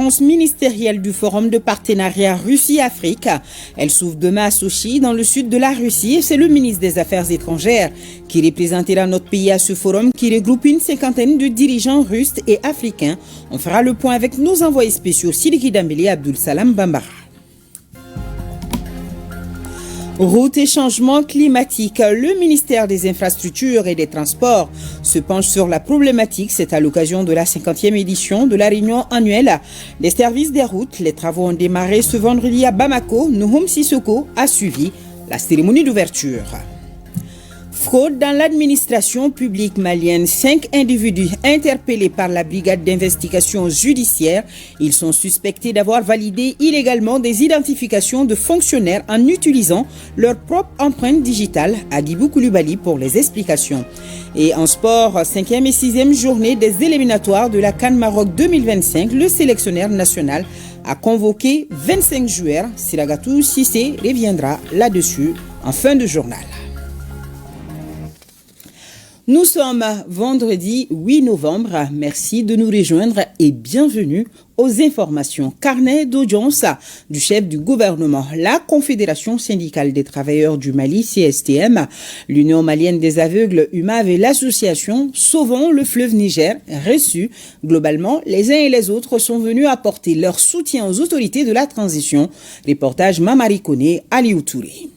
Ministérielle du Forum de partenariat Russie-Afrique. Elle s'ouvre demain à Sochi, dans le sud de la Russie, et c'est le ministre des Affaires étrangères qui représentera notre pays à ce forum qui regroupe une cinquantaine de dirigeants russes et africains. On fera le point avec nos envoyés spéciaux Sidiki Dambélé et Abdul Salam Bambara. Route et changement climatique. Le ministère des Infrastructures et des Transports se penche sur la problématique. C'est à l'occasion de la 50e édition de la réunion annuelle des services des routes. Les travaux ont démarré ce vendredi à Bamako. Nouhoum Sissoko a suivi la cérémonie d'ouverture. Fraude dans l'administration publique malienne. 5 individus interpellés par la brigade d'investigation judiciaire. Ils sont suspectés d'avoir validé illégalement des identifications de fonctionnaires en utilisant leur propre empreinte digitale. Adibou Koulibaly pour les explications. Et en sport, 5e et 6e journée des éliminatoires de la CAN Maroc 2025, le sélectionneur national a convoqué 25 joueurs. Siragatou Sissé reviendra là-dessus en fin de journal. Nous sommes vendredi 8 novembre. Merci de nous rejoindre et bienvenue aux informations. Carnet d'audience du chef du gouvernement, la Confédération syndicale des travailleurs du Mali, CSTM, l'Union malienne des aveugles, UMAV et l'association Sauvons le fleuve Niger, reçus. Globalement, les uns et les autres sont venus apporter leur soutien aux autorités de la transition. Reportage Mamari Kone, Aliou Touré.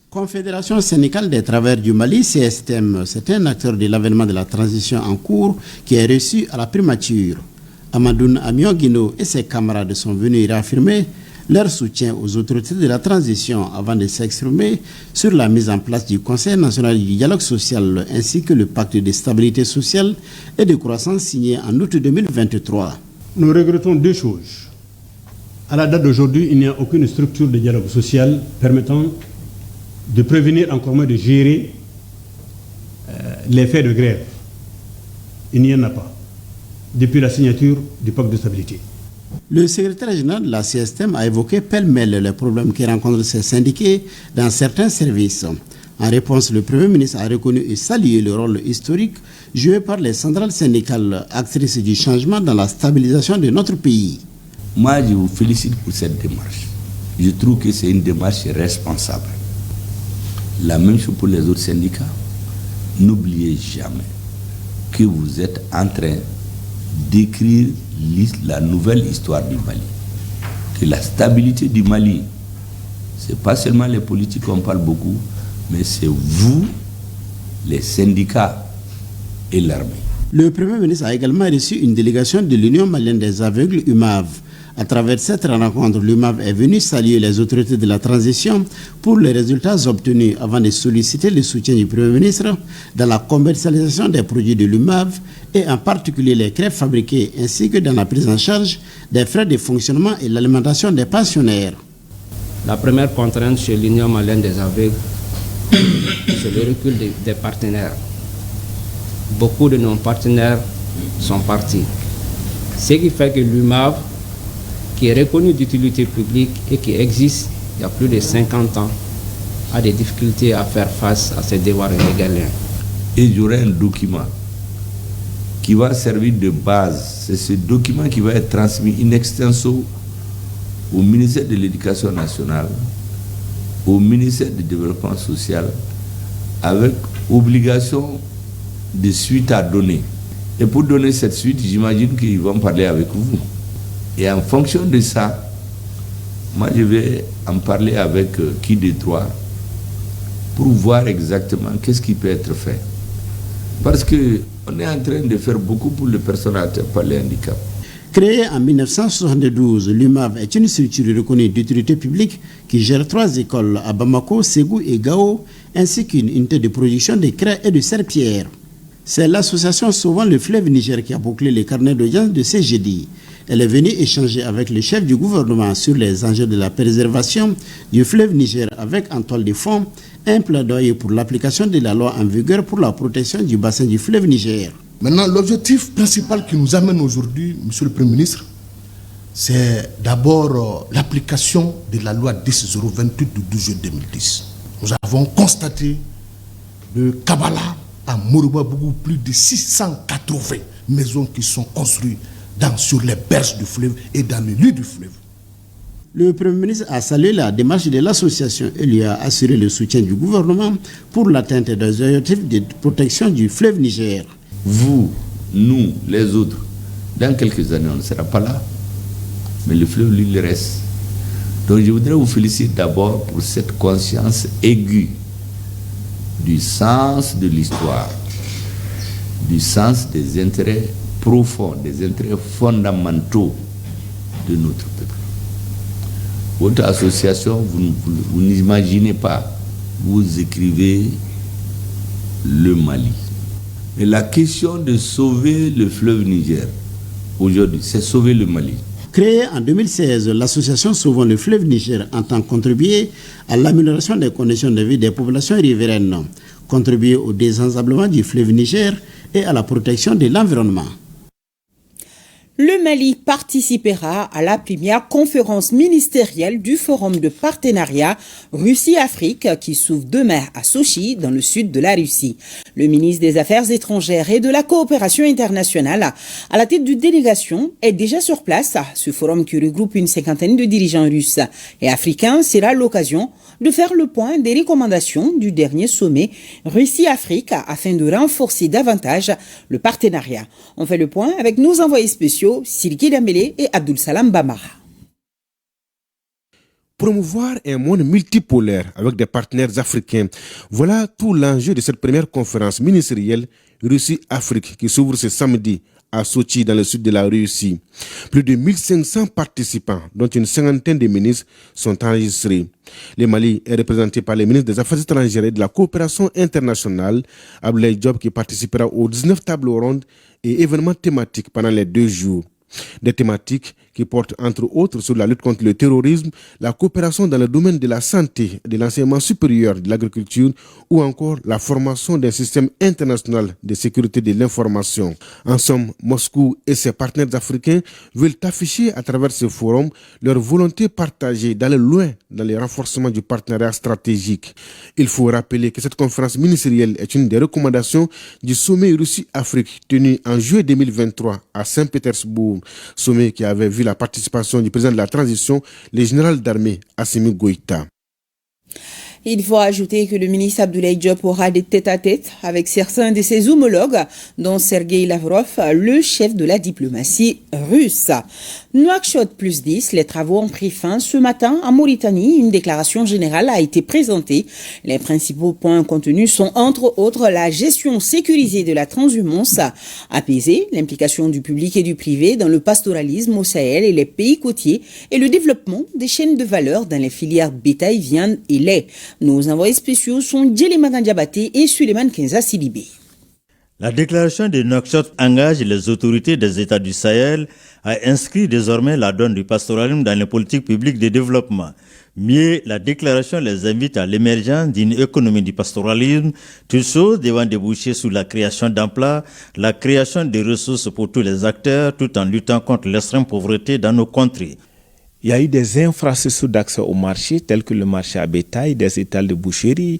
Confédération syndicale des travailleurs du Mali, CSTM, c'est un acteur de l'avènement de la transition en cours qui est reçu à la primature. Amadoun Amiogino et ses camarades sont venus réaffirmer leur soutien aux autorités de la transition avant de s'exprimer sur la mise en place du Conseil national du dialogue social ainsi que le pacte de stabilité sociale et de croissance signé en août 2023. Nous regrettons deux choses. À la date d'aujourd'hui, il n'y a aucune structure de dialogue social permettant de prévenir, encore moins de gérer l'effet de grève. Il n'y en a pas depuis la signature du pacte de stabilité. Le secrétaire général de la CSTM a évoqué pêle-mêle les problèmes que rencontrent ces syndiqués dans certains services. En réponse, le Premier ministre a reconnu et salué le rôle historique joué par les centrales syndicales actrices du changement dans la stabilisation de notre pays. Moi, je vous félicite pour cette démarche. Je trouve que c'est une démarche responsable. La même chose pour les autres syndicats. N'oubliez jamais que vous êtes en train d'écrire la nouvelle histoire du Mali. Que la stabilité du Mali, ce n'est pas seulement les politiques qu'on parle beaucoup, mais c'est vous, les syndicats et l'armée. Le Premier ministre a également reçu une délégation de l'Union malienne des aveugles, UMAV. À travers cette rencontre, l'UMAV est venu saluer les autorités de la transition pour les résultats obtenus avant de solliciter le soutien du Premier ministre dans la commercialisation des produits de l'UMAV et en particulier les crêpes fabriquées ainsi que dans la prise en charge des frais de fonctionnement et l'alimentation des pensionnaires. La première contrainte chez l'Union malienne des aveugles, c'est le recul des partenaires. Beaucoup de nos partenaires sont partis. Ce qui fait que l'UMAV, qui est reconnu d'utilité publique et qui existe il y a plus de 50 ans, a des difficultés à faire face à ces devoirs régaliens. Et j'aurai un document qui va servir de base. C'est ce document qui va être transmis in extenso au ministère de l'Éducation nationale, au ministère du Développement social, avec obligation de suite à donner. Et pour donner cette suite, j'imagine qu'ils vont parler avec vous. Et en fonction de ça, moi je vais en parler avec qui des trois pour voir exactement qu'est-ce qui peut être fait. Parce qu'on est en train de faire beaucoup pour les personnes atteintes par les handicaps. Créée en 1972, l'UMAV est une structure reconnue d'utilité publique qui gère 3 écoles à Bamako, Ségou et Gao, ainsi qu'une unité de production de craie et de serpillères. C'est l'association Sauvons le fleuve Niger qui a bouclé les carnets d'audience de ce jeudi. Elle est venue échanger avec le chef du gouvernement sur les enjeux de la préservation du fleuve Niger avec en toile de fond un plaidoyer pour l'application de la loi en vigueur pour la protection du bassin du fleuve Niger. Maintenant, l'objectif principal qui nous amène aujourd'hui, Monsieur le Premier ministre, c'est d'abord l'application de la loi 10-028 du 12 juin 2010. Nous avons constaté de Kabbalah à Morouba beaucoup plus de 680 maisons qui sont construites sur les berges du fleuve et dans le lit du fleuve. Le Premier ministre a salué la démarche de l'association et lui a assuré le soutien du gouvernement pour l'atteinte des objectifs de protection du fleuve Niger. Vous, nous, les autres, dans quelques années, on ne sera pas là, mais le fleuve, lui, il reste. Donc je voudrais vous féliciter d'abord pour cette conscience aiguë du sens de l'histoire, du sens des intérêts profonds, des intérêts fondamentaux de notre peuple. Votre association, vous n'imaginez pas, vous écrivez le Mali. Mais la question de sauver le fleuve Niger, aujourd'hui, c'est sauver le Mali. Créée en 2016, l'association Sauvons le fleuve Niger entend contribuer à l'amélioration des conditions de vie des populations riveraines, contribuer au désensablement du fleuve Niger et à la protection de l'environnement. Le Mali participera à la première conférence ministérielle du Forum de partenariat Russie-Afrique qui s'ouvre demain à Sochi, dans le sud de la Russie. Le ministre des Affaires étrangères et de la coopération internationale, à la tête d'une délégation, est déjà sur place. Ce forum qui regroupe une cinquantaine de dirigeants russes et africains sera l'occasion de faire le point des recommandations du dernier sommet Russie-Afrique afin de renforcer davantage le partenariat. On fait le point avec nos envoyés spéciaux Siriki Dambélé et Abdul Salam Bamara. Promouvoir un monde multipolaire avec des partenaires africains, voilà tout l'enjeu de cette première conférence ministérielle Russie-Afrique qui s'ouvre ce samedi à Sochi, dans le sud de la Russie. Plus de 1500 participants, dont une cinquantaine de ministres, sont enregistrés. Le Mali est représenté par les ministres des Affaires étrangères et de la coopération internationale, Abdoulaye Diop, qui participera aux 19 tables rondes et événements thématiques pendant les 2 jours. Des thématiques qui portent entre autres sur la lutte contre le terrorisme, la coopération dans le domaine de la santé, de l'enseignement supérieur, de l'agriculture ou encore la formation d'un système international de sécurité de l'information. En somme, Moscou et ses partenaires africains veulent afficher à travers ce forum leur volonté partagée d'aller loin dans le renforcement du partenariat stratégique. Il faut rappeler que cette conférence ministérielle est une des recommandations du sommet Russie-Afrique tenu en juillet 2023 à Saint-Pétersbourg, sommet qui avait vu la participation du président de la transition, le général d'armée Assimi Goïta. Il faut ajouter que le ministre Abdoulaye Diop aura des tête-à-tête avec certains de ses homologues, dont Sergueï Lavrov, le chef de la diplomatie russe. Nouakchott plus 10, les travaux ont pris fin ce matin en Mauritanie. Une déclaration générale a été présentée. Les principaux points contenus sont entre autres la gestion sécurisée de la transhumance, apaiser l'implication du public et du privé dans le pastoralisme au Sahel et les pays côtiers et le développement des chaînes de valeur dans les filières bétail, viande et lait. Nos envoyés spéciaux sont Djeliman Diabaté et Suleiman Kenza Sidibé. La déclaration de Nouakchott engage les autorités des États du Sahel à inscrire désormais la donne du pastoralisme dans les politiques publiques de développement. Mieux, la déclaration les invite à l'émergence d'une économie du pastoralisme, toutes choses devant déboucher sur la création d'emplois, la création de ressources pour tous les acteurs, tout en luttant contre l'extrême pauvreté dans nos contrées. Il y a eu des infrastructures d'accès au marché, telles que le marché à bétail, des étals de boucherie,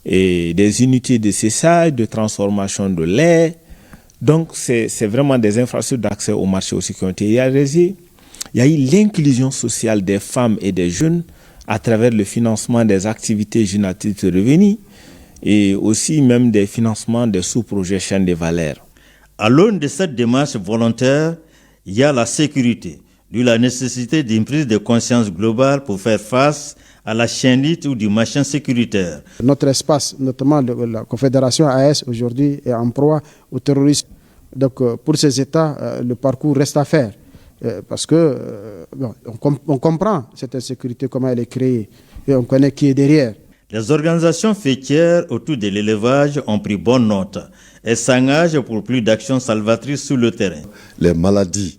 et des unités de séchage, de transformation de lait. Donc, c'est vraiment des infrastructures d'accès au marché aussi qui ont été réalisées. Il y a eu l'inclusion sociale des femmes et des jeunes à travers le financement des activités génératrices de revenus et aussi même des financements des sous-projets chaînes de valeur. À l'aune de cette démarche volontaire, il y a la sécurité, d'où la nécessité d'une prise de conscience globale pour faire face à la chaînite ou du machin sécuritaire. Notre espace, notamment de la Confédération AES aujourd'hui, est en proie au terrorisme. Donc pour ces États, le parcours reste à faire. Parce que on comprend cette insécurité, comment elle est créée, et on connaît qui est derrière. Les organisations fêtières autour de l'élevage ont pris bonne note et s'engagent pour plus d'actions salvatrices sur le terrain. Les maladies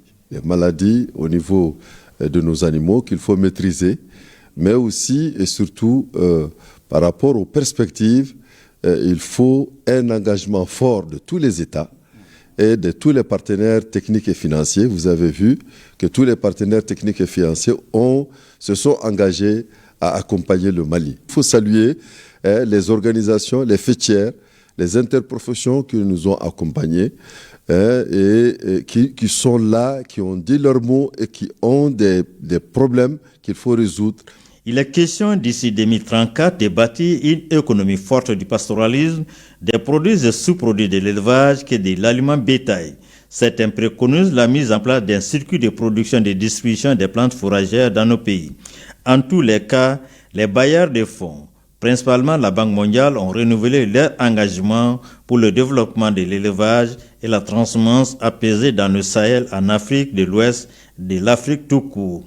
au niveau de nos animaux qu'il faut maîtriser, mais aussi et surtout par rapport aux perspectives, il faut un engagement fort de tous les États et de tous les partenaires techniques et financiers. Vous avez vu que tous les partenaires techniques et financiers se sont engagés à accompagner le Mali. Il faut saluer les organisations, les fêtières, les interprofessions qui nous ont accompagnés et qui sont là, qui ont dit leurs mots et qui ont des problèmes qu'il faut résoudre. Il est question d'ici 2034 de bâtir une économie forte du pastoralisme, des produits et sous-produits de l'élevage que de l'aliment bétail. Certains préconisent la mise en place d'un circuit de production et de distribution des plantes fourragères dans nos pays. En tous les cas, les bailleurs de fonds, principalement la Banque mondiale, ont renouvelé leur engagement pour le développement de l'élevage et la transhumance apaisée dans le Sahel, en Afrique de l'Ouest, de l'Afrique tout court.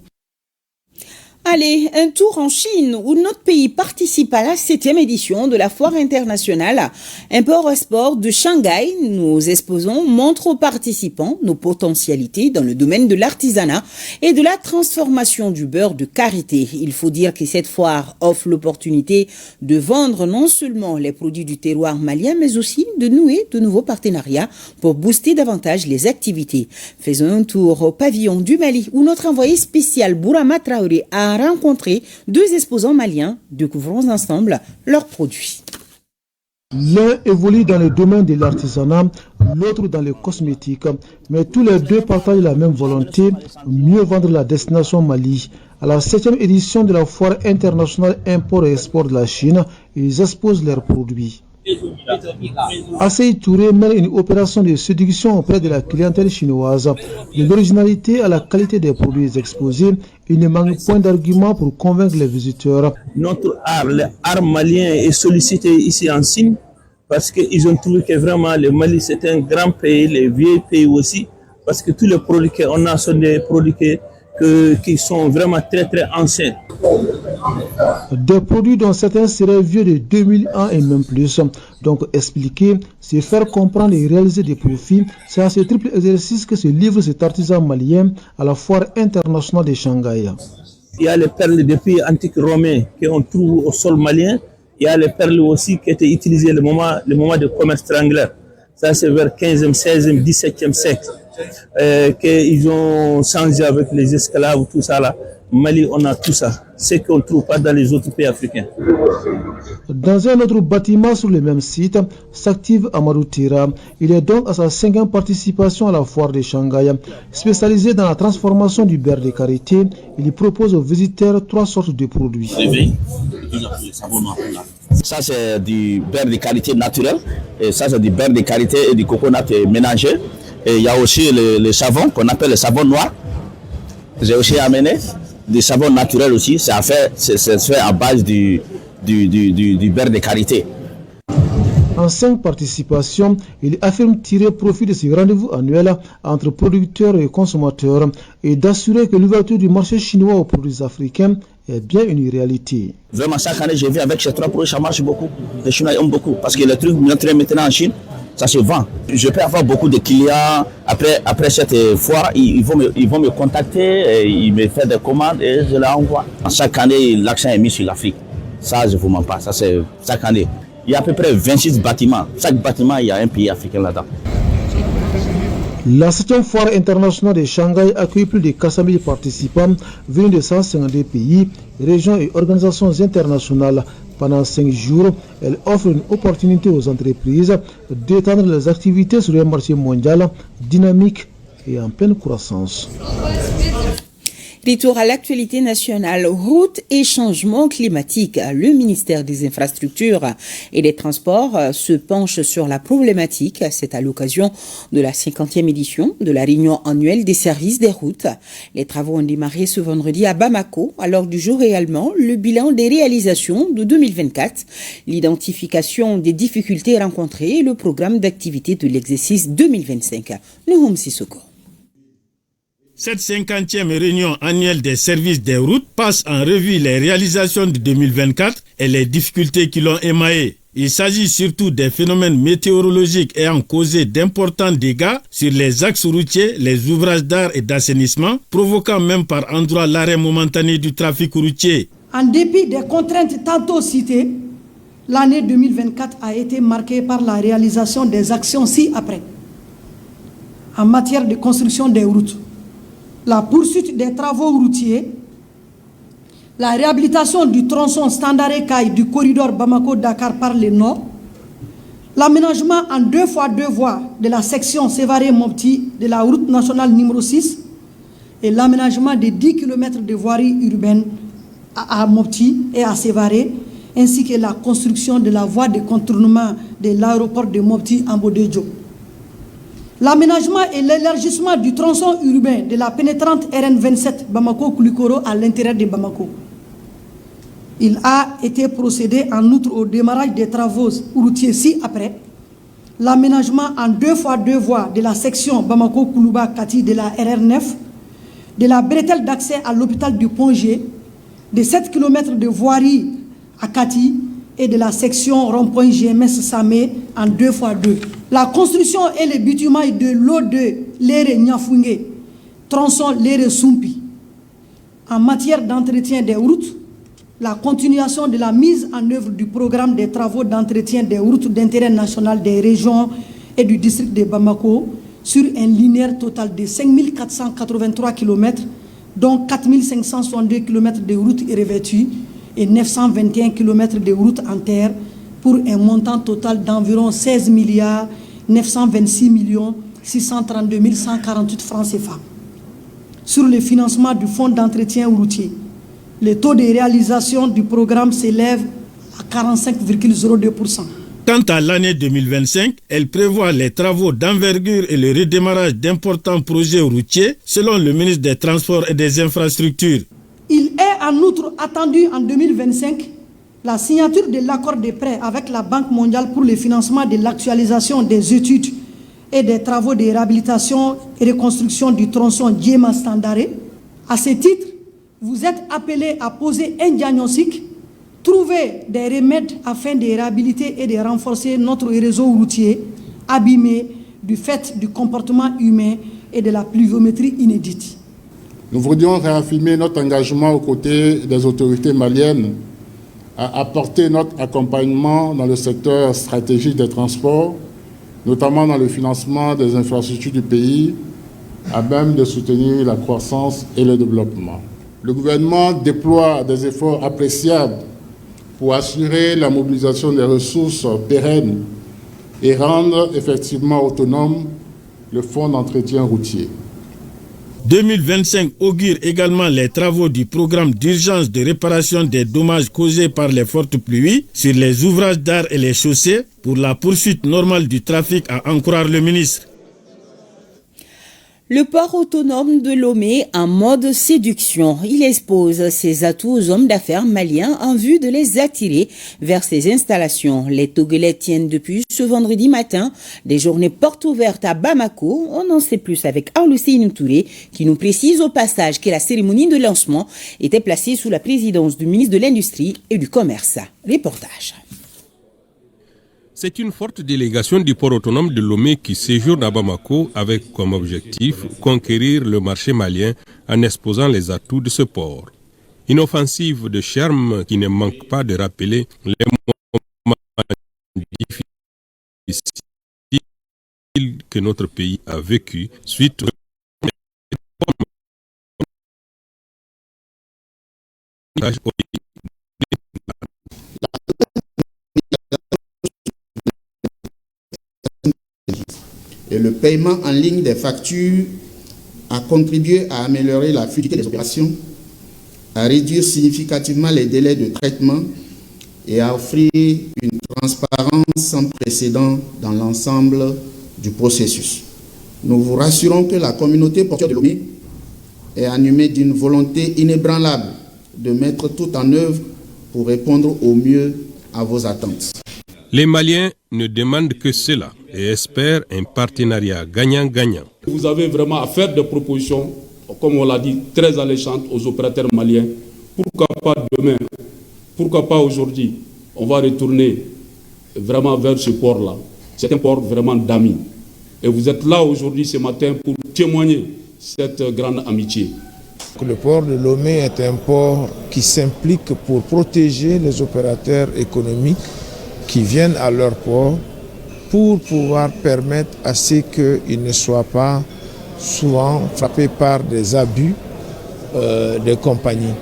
Allez, un tour en Chine où notre pays participe à la 7e édition de la foire internationale Import-Export de Shanghai. Nos exposants montrent aux participants nos potentialités dans le domaine de l'artisanat et de la transformation du beurre de karité. Il faut dire que cette foire offre l'opportunité de vendre non seulement les produits du terroir malien, mais aussi de nouer de nouveaux partenariats pour booster davantage les activités. Faisons un tour au pavillon du Mali où notre envoyé spécial Bourama Traoré a rencontré 2 exposants maliens. Découvrons ensemble leurs produits. L'un évolue dans le domaine de l'artisanat, l'autre dans le cosmétique, mais tous les deux partagent la même volonté, mieux vendre la destination Mali. À la 7e édition de la foire internationale Import et Export de la Chine, ils exposent leurs produits. Assey Touré mène une opération de séduction auprès de la clientèle chinoise. De l'originalité à la qualité des produits exposés, il ne manque point d'arguments pour convaincre les visiteurs. Notre l'art malien est sollicité ici en Chine parce qu'ils ont trouvé que vraiment le Mali c'est un grand pays, les vieux pays aussi, parce que tous les produits qu'on a sont des produits qui sont vraiment très très anciens. Des produits dont certains seraient vieux de 2000 ans et même plus. Donc expliquer, c'est faire comprendre et réaliser des profits. C'est à ce triple exercice que se livre cet artisan malien à la foire internationale de Shanghai. Il y a les perles des pays antiques romains qu'on trouve au sol malien. Il y a les perles aussi qui étaient utilisées le moment de commerce triangulaire. Ça c'est vers 15e, 16e, 17e siècle. Qu'ils ont changé avec les esclaves, tout ça là. Mali, on a tout ça, ce qu'on ne trouve pas dans les autres pays africains. Dans un autre bâtiment sur le même site, s'active Amadou Tira. Il est donc à sa 5e participation à la foire de Shanghai. Spécialisé dans la transformation du beurre de karité, il propose aux visiteurs 3 sortes de produits. Ça c'est du beurre de karité naturel, et ça c'est du beurre de karité et du coconut mélangé. Et il y a aussi le savon qu'on appelle le savon noir. J'ai aussi amené du savon naturel aussi. C'est fait à base du beurre de karité. En 5 participations, il affirme tirer profit de ce rendez-vous annuel entre producteurs et consommateurs et d'assurer que l'ouverture du marché chinois aux produits africains est bien une réalité. Vraiment, chaque année, je vis avec ces 3 produits, ça marche beaucoup. Les Chinois aiment beaucoup parce que les trucs maintenant en Chine, ça se vend. Je peux avoir beaucoup de clients. Après cette foire, ils vont me contacter, ils me font des commandes et je leur envoie. Chaque année, l'accent est mis sur l'Afrique. Ça, je ne vous mens pas. Ça, c'est chaque année. Il y a à peu près 26 bâtiments. Chaque bâtiment, il y a un pays africain là-dedans. La 7e foire internationale de Shanghai accueille plus de 400 000 participants venus de 152 pays, régions et organisations internationales. Pendant 5 jours, elle offre une opportunité aux entreprises d'étendre leurs activités sur un marché mondial dynamique et en pleine croissance. Retour à l'actualité nationale, route et changement climatique. Le ministère des Infrastructures et des Transports se penche sur la problématique. C'est à l'occasion de la 50e édition de la réunion annuelle des services des routes. Les travaux ont démarré ce vendredi à Bamako. À l'ordre du jour également, le bilan des réalisations de 2024, l'identification des difficultés rencontrées et le programme d'activité de l'exercice 2025. Nouhoum Sissoko. Cette 50e réunion annuelle des services des routes passe en revue les réalisations de 2024 et les difficultés qui l'ont émaillé. Il s'agit surtout des phénomènes météorologiques ayant causé d'importants dégâts sur les axes routiers, les ouvrages d'art et d'assainissement, provoquant même par endroits l'arrêt momentané du trafic routier. En dépit des contraintes tantôt citées, l'année 2024 a été marquée par la réalisation des actions ci-après. En matière de construction des routes, la poursuite des travaux routiers, la réhabilitation du tronçon Standard-Caille du corridor Bamako-Dakar par le nord, l'aménagement en 2x2 voies de la section Sévaré-Mopti de la route nationale numéro 6 et l'aménagement de 10 km de voirie urbaine à Mopti et à Sévaré, ainsi que la construction de la voie de contournement de l'aéroport de Mopti en Bodéjo. L'aménagement et l'élargissement du tronçon urbain de la pénétrante RN27 Bamako-Koulikoro à l'intérieur de Bamako. Il a été procédé en outre au démarrage des travaux routiers ci-après. L'aménagement en 2x2 voies de la section Bamako-Koulouba-Kati de la RR9, de la bretelle d'accès à l'hôpital du Pongé, de 7 km de voirie à Kati et de la section rond-point GMS Samé en 2x2. La construction et le bitumage de l'O2 Léré Nyafungé, tronçon Léré Sumpi. En matière d'entretien des routes, la continuation de la mise en œuvre du programme des travaux d'entretien des routes d'intérêt national des régions et du district de Bamako sur un linéaire total de 5483 km, dont 4562 km de routes revêtues et 921 km de routes en terre, pour un montant total d'environ 16 milliards 926 millions 632 148 francs CFA. Sur le financement du fonds d'entretien routier, le taux de réalisation du programme s'élève à 45,02%. Quant à l'année 2025, elle prévoit les travaux d'envergure et le redémarrage d'importants projets routiers, selon le ministre des Transports et des Infrastructures. Il est en outre attendu en 2025 la signature de l'accord de prêt avec la Banque mondiale pour le financement de l'actualisation des études et des travaux de réhabilitation et reconstruction du tronçon Djema-Standaré. À ce titre, vous êtes appelés à poser un diagnostic, trouver des remèdes afin de réhabiliter et de renforcer notre réseau routier abîmé du fait du comportement humain et de la pluviométrie inédite. Nous voudrions réaffirmer notre engagement aux côtés des autorités maliennes à apporter notre accompagnement dans le secteur stratégique des transports, notamment dans le financement des infrastructures du pays, à même de soutenir la croissance et le développement. Le gouvernement déploie des efforts appréciables pour assurer la mobilisation des ressources pérennes et rendre effectivement autonome le fonds d'entretien routier. 2025 augure également les travaux du programme d'urgence de réparation des dommages causés par les fortes pluies sur les ouvrages d'art et les chaussées pour la poursuite normale du trafic, à en croire le ministre. Le port autonome de Lomé en mode séduction. Il expose ses atouts aux hommes d'affaires maliens en vue de les attirer vers ses installations. Les Togolais tiennent depuis ce vendredi matin des journées portes ouvertes à Bamako. On en sait plus avec Aoulusseïnou Touré qui nous précise au passage que la cérémonie de lancement était placée sous la présidence du ministre de l'Industrie et du Commerce. Reportage. C'est une forte délégation du port autonome de Lomé qui séjourne à Bamako avec comme objectif conquérir le marché malien en exposant les atouts de ce port. Une offensive de charme qui ne manque pas de rappeler les moments difficiles que notre pays a vécu suite au et le paiement en ligne des factures a contribué à améliorer la fluidité des opérations, à réduire significativement les délais de traitement et à offrir une transparence sans précédent dans l'ensemble du processus. Nous vous rassurons que la communauté portuaire de Lomé est animée d'une volonté inébranlable de mettre tout en œuvre pour répondre au mieux à vos attentes. Les Maliens ne demandent que cela et espèrent un partenariat gagnant-gagnant. Vous avez vraiment à faire des propositions, comme on l'a dit, très alléchantes aux opérateurs maliens. Pourquoi pas demain, pourquoi pas aujourd'hui, on va retourner vraiment vers ce port-là. C'est un port vraiment d'amis. Et vous êtes là aujourd'hui, ce matin, pour témoigner cette grande amitié. Le port de Lomé est un port qui s'implique pour protéger les opérateurs économiques qui viennent à leur port pour pouvoir permettre à ce qu'ils ne soient pas souvent frappés par des abus des compagnies.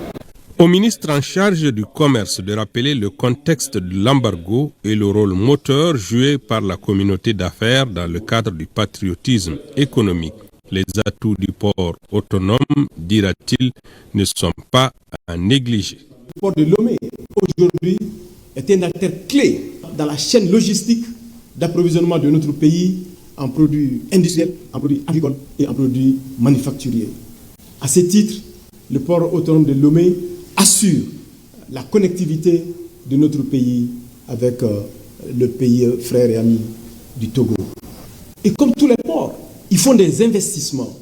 Au ministre en charge du commerce de rappeler le contexte de l'embargo et le rôle moteur joué par la communauté d'affaires dans le cadre du patriotisme économique. Les atouts du port autonome, dira-t-il, ne sont pas à négliger. Le port de Lomé, aujourd'hui, est un acteur clé dans la chaîne logistique d'approvisionnement de notre pays en produits industriels, en produits agricoles et en produits manufacturiers. À ce titre, le port autonome de Lomé assure la connectivité de notre pays avec le pays frère et ami du Togo. Et comme tous les ports, ils font des investissements.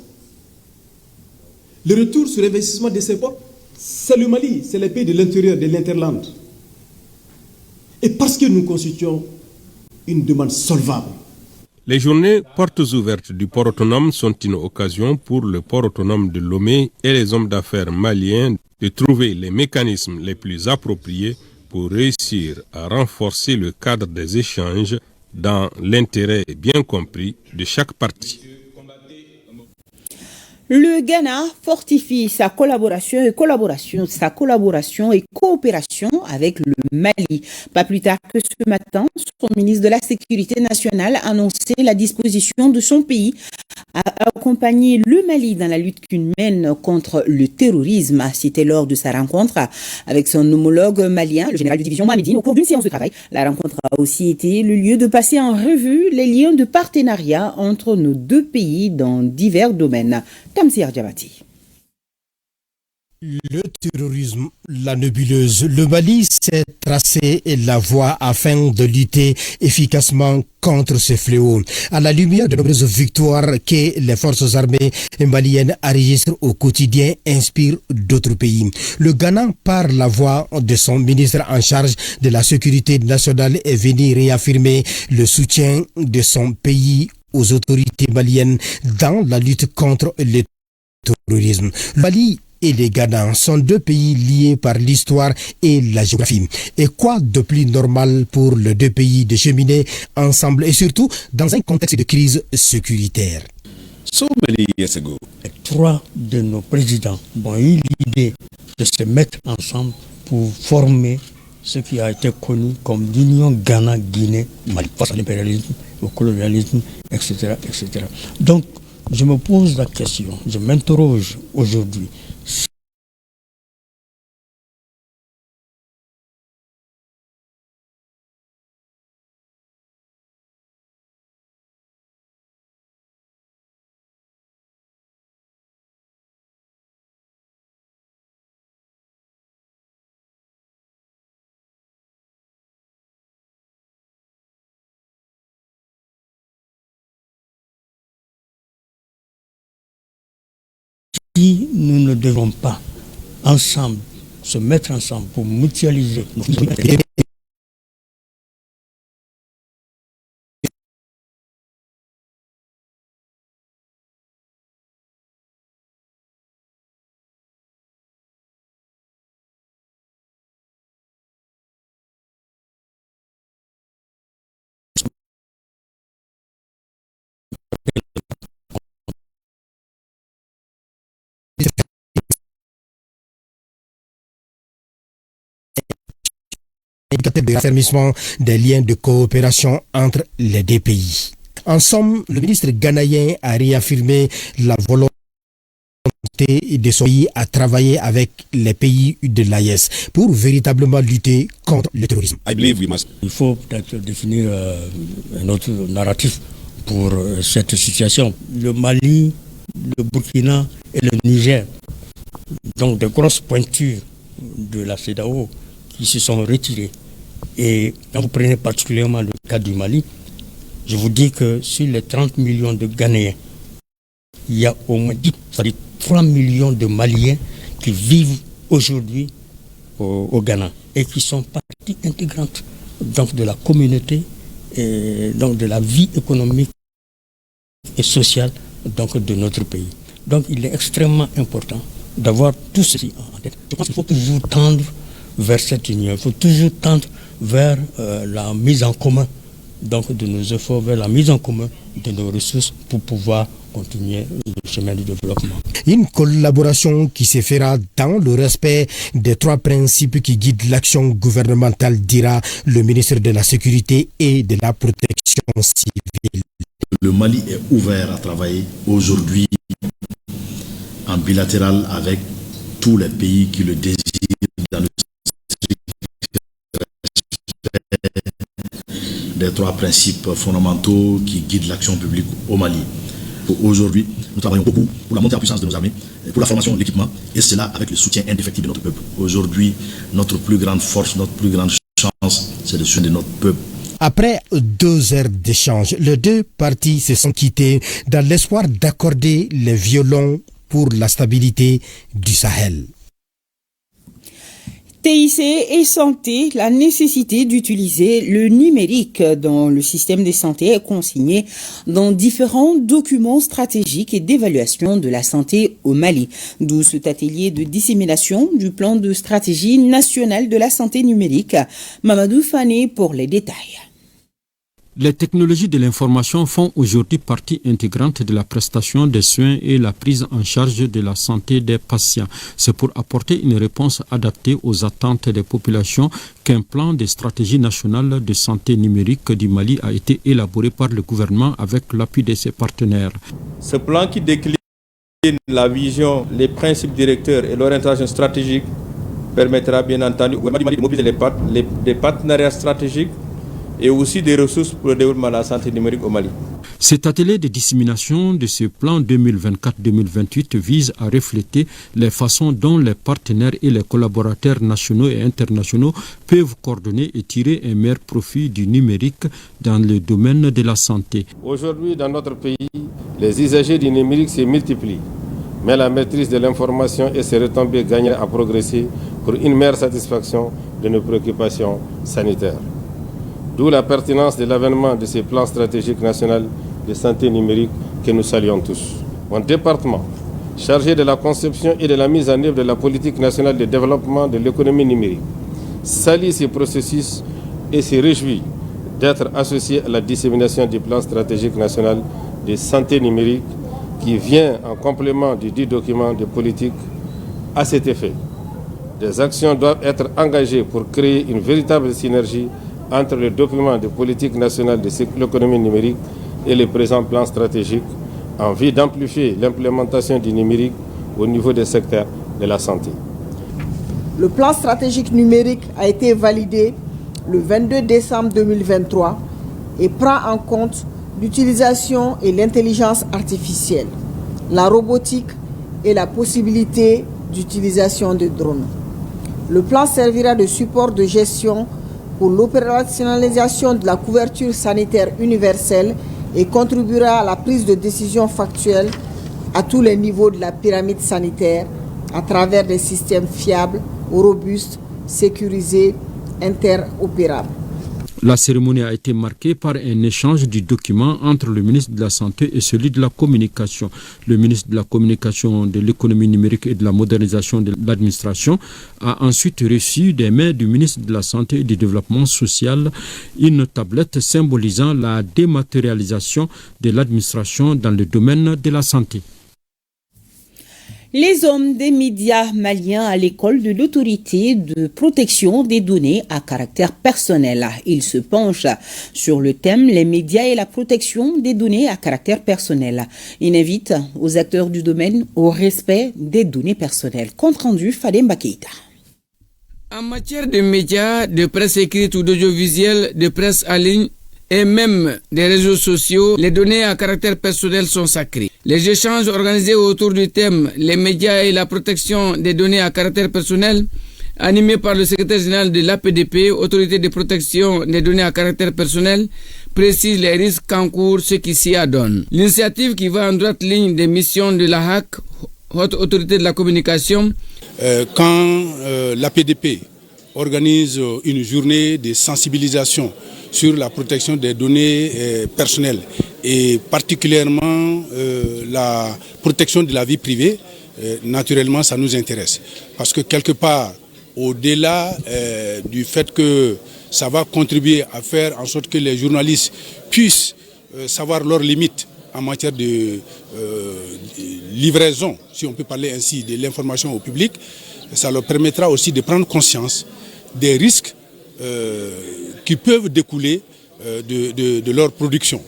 Le retour sur l'investissement de ces ports, c'est le Mali, c'est les pays de l'intérieur, de l'Interland. Et parce que nous constituons une demande solvable. Les journées portes ouvertes du port autonome sont une occasion pour le port autonome de Lomé et les hommes d'affaires maliens de trouver les mécanismes les plus appropriés pour réussir à renforcer le cadre des échanges dans l'intérêt bien compris de chaque partie. Le Ghana fortifie sa collaboration et coopération avec le Mali. Pas plus tard que ce matin, son ministre de la Sécurité nationale a annoncé la disposition de son pays à accompagner le Mali dans la lutte qu'il mène contre le terrorisme. C'était lors de sa rencontre avec son homologue malien, le général de division Mohamedine, au cours d'une séance de travail. La rencontre a aussi été le lieu de passer en revue les liens de partenariat entre nos deux pays dans divers domaines. Tamsir Diabati. Le terrorisme, la nébuleuse. Le Mali s'est tracé la voie afin de lutter efficacement contre ce fléau. À la lumière de nombreuses victoires que les forces armées maliennes enregistrent au quotidien, inspirent d'autres pays. Le Ghana, par la voix de son ministre en charge de la sécurité nationale, est venu réaffirmer le soutien de son pays aux autorités maliennes dans la lutte contre le terrorisme. Le Mali et le Ghana sont deux pays liés par l'histoire et la géographie. Et quoi de plus normal pour les deux pays de cheminer ensemble et surtout dans un contexte de crise sécuritaire. So many years ago, trois de nos présidents ont eu l'idée de se mettre ensemble pour former ce qui a été connu comme l'Union Ghana-Guinée-Mali, face à l'impérialisme, au colonialisme, etc., etc. Donc, je me pose la question, je m'interroge aujourd'hui. Si nous ne devons pas ensemble se mettre ensemble pour mutualiser nos de raffermissement des liens de coopération entre les deux pays. En somme, le ministre ghanéen a réaffirmé la volonté de son pays à travailler avec les pays de l'AES pour véritablement lutter contre le terrorisme. Il faut peut-être définir un autre narratif pour cette situation. Le Mali, le Burkina et le Niger, donc de grosses pointures de la CEDEAO qui se sont retirées. Et quand vous prenez particulièrement le cas du Mali, je vous dis que sur les 30 millions de Ghanéens, il y a au moins 3 millions de Maliens qui vivent aujourd'hui au Ghana et qui sont partie intégrante donc, de la communauté et donc de la vie économique et sociale donc, de notre pays. Donc il est extrêmement important d'avoir tout ceci en tête. Je pense qu'il faut toujours tendre vers cette union, il faut toujours tendre vers la mise en commun donc, de nos efforts, vers la mise en commun de nos ressources pour pouvoir continuer le chemin du développement. Une collaboration qui se fera dans le respect des 3 principes qui guident l'action gouvernementale, dira le ministre de la Sécurité et de la Protection civile. Le Mali est ouvert à travailler aujourd'hui en bilatéral avec tous les pays qui le désirent dans le des 3 principes fondamentaux qui guident l'action publique au Mali. Aujourd'hui, nous travaillons beaucoup pour la montée en puissance de nos armées, pour la formation de l'équipement, et cela avec le soutien indéfectible de notre peuple. Aujourd'hui, notre plus grande force, notre plus grande chance, c'est le soutien de notre peuple. Après 2 heures d'échange, les 2 parties se sont quittées dans l'espoir d'accorder les violons pour la stabilité du Sahel. TIC et santé, la nécessité d'utiliser le numérique dans le système de santé est consignée dans différents documents stratégiques et d'évaluation de la santé au Mali. D'où cet atelier de dissémination du plan de stratégie nationale de la santé numérique. Mamadou Fane pour les détails. Les technologies de l'information font aujourd'hui partie intégrante de la prestation des soins et la prise en charge de la santé des patients. C'est pour apporter une réponse adaptée aux attentes des populations qu'un plan de stratégie nationale de santé numérique du Mali a été élaboré par le gouvernement avec l'appui de ses partenaires. Ce plan qui décline la vision, les principes directeurs et l'orientation stratégique permettra bien entendu au Mali de mobiliser les partenariats stratégiques et aussi des ressources pour le développement de la santé numérique au Mali. Cet atelier de dissémination de ce plan 2024-2028 vise à refléter les façons dont les partenaires et les collaborateurs nationaux et internationaux peuvent coordonner et tirer un meilleur profit du numérique dans le domaine de la santé. Aujourd'hui, dans notre pays, les usagers du numérique se multiplient, mais la maîtrise de l'information et ses retombées gagnent à progresser pour une meilleure satisfaction de nos préoccupations sanitaires. D'où la pertinence de l'avènement de ces plans stratégiques nationaux de santé numérique que nous saluons tous. Mon département, chargé de la conception et de la mise en œuvre de la politique nationale de développement de l'économie numérique, salue ces processus et se réjouit d'être associé à la dissémination du plan stratégique national de santé numérique qui vient en complément du dit document de politique. À cet effet, des actions doivent être engagées pour créer une véritable synergie entre le document de politique nationale de l'économie numérique et le présent plan stratégique en vue d'amplifier l'implémentation du numérique au niveau des secteurs de la santé. Le plan stratégique numérique a été validé le 22 décembre 2023 et prend en compte l'utilisation et l'intelligence artificielle, la robotique et la possibilité d'utilisation de drones. Le plan servira de support de gestion pour l'opérationnalisation de la couverture sanitaire universelle et contribuera à la prise de décision factuelle à tous les niveaux de la pyramide sanitaire à travers des systèmes fiables, robustes, sécurisés, interopérables. La cérémonie a été marquée par un échange du document entre le ministre de la Santé et celui de la Communication. Le ministre de la Communication, de l'économie numérique et de la modernisation de l'administration a ensuite reçu des mains du ministre de la Santé et du Développement social une tablette symbolisant la dématérialisation de l'administration dans le domaine de la santé. Les hommes des médias maliens à l'école de l'autorité de protection des données à caractère personnel. Ils se penchent sur le thème les médias et la protection des données à caractère personnel. Ils invitent aux acteurs du domaine au respect des données personnelles. Compte rendu Fademba Keïta. En matière de médias, de presse écrite ou d'audiovisuel, de presse en ligne, et même des réseaux sociaux, les données à caractère personnel sont sacrées. Les échanges organisés autour du thème les médias et la protection des données à caractère personnel, animés par le secrétaire général de l'APDP, Autorité de protection des données à caractère personnel, précisent les risques qu'encourt ce qui s'y adonne. L'initiative qui va en droite ligne des missions de la HAC, Haute Autorité de la Communication. Quand l'APDP organise une journée de sensibilisation sur la protection des données personnelles et particulièrement la protection de la vie privée, naturellement ça nous intéresse. Parce que quelque part, au-delà du fait que ça va contribuer à faire en sorte que les journalistes puissent savoir leurs limites en matière de livraison, si on peut parler ainsi, de l'information au public. Ça leur permettra aussi de prendre conscience des risques qui peuvent découler de leur production.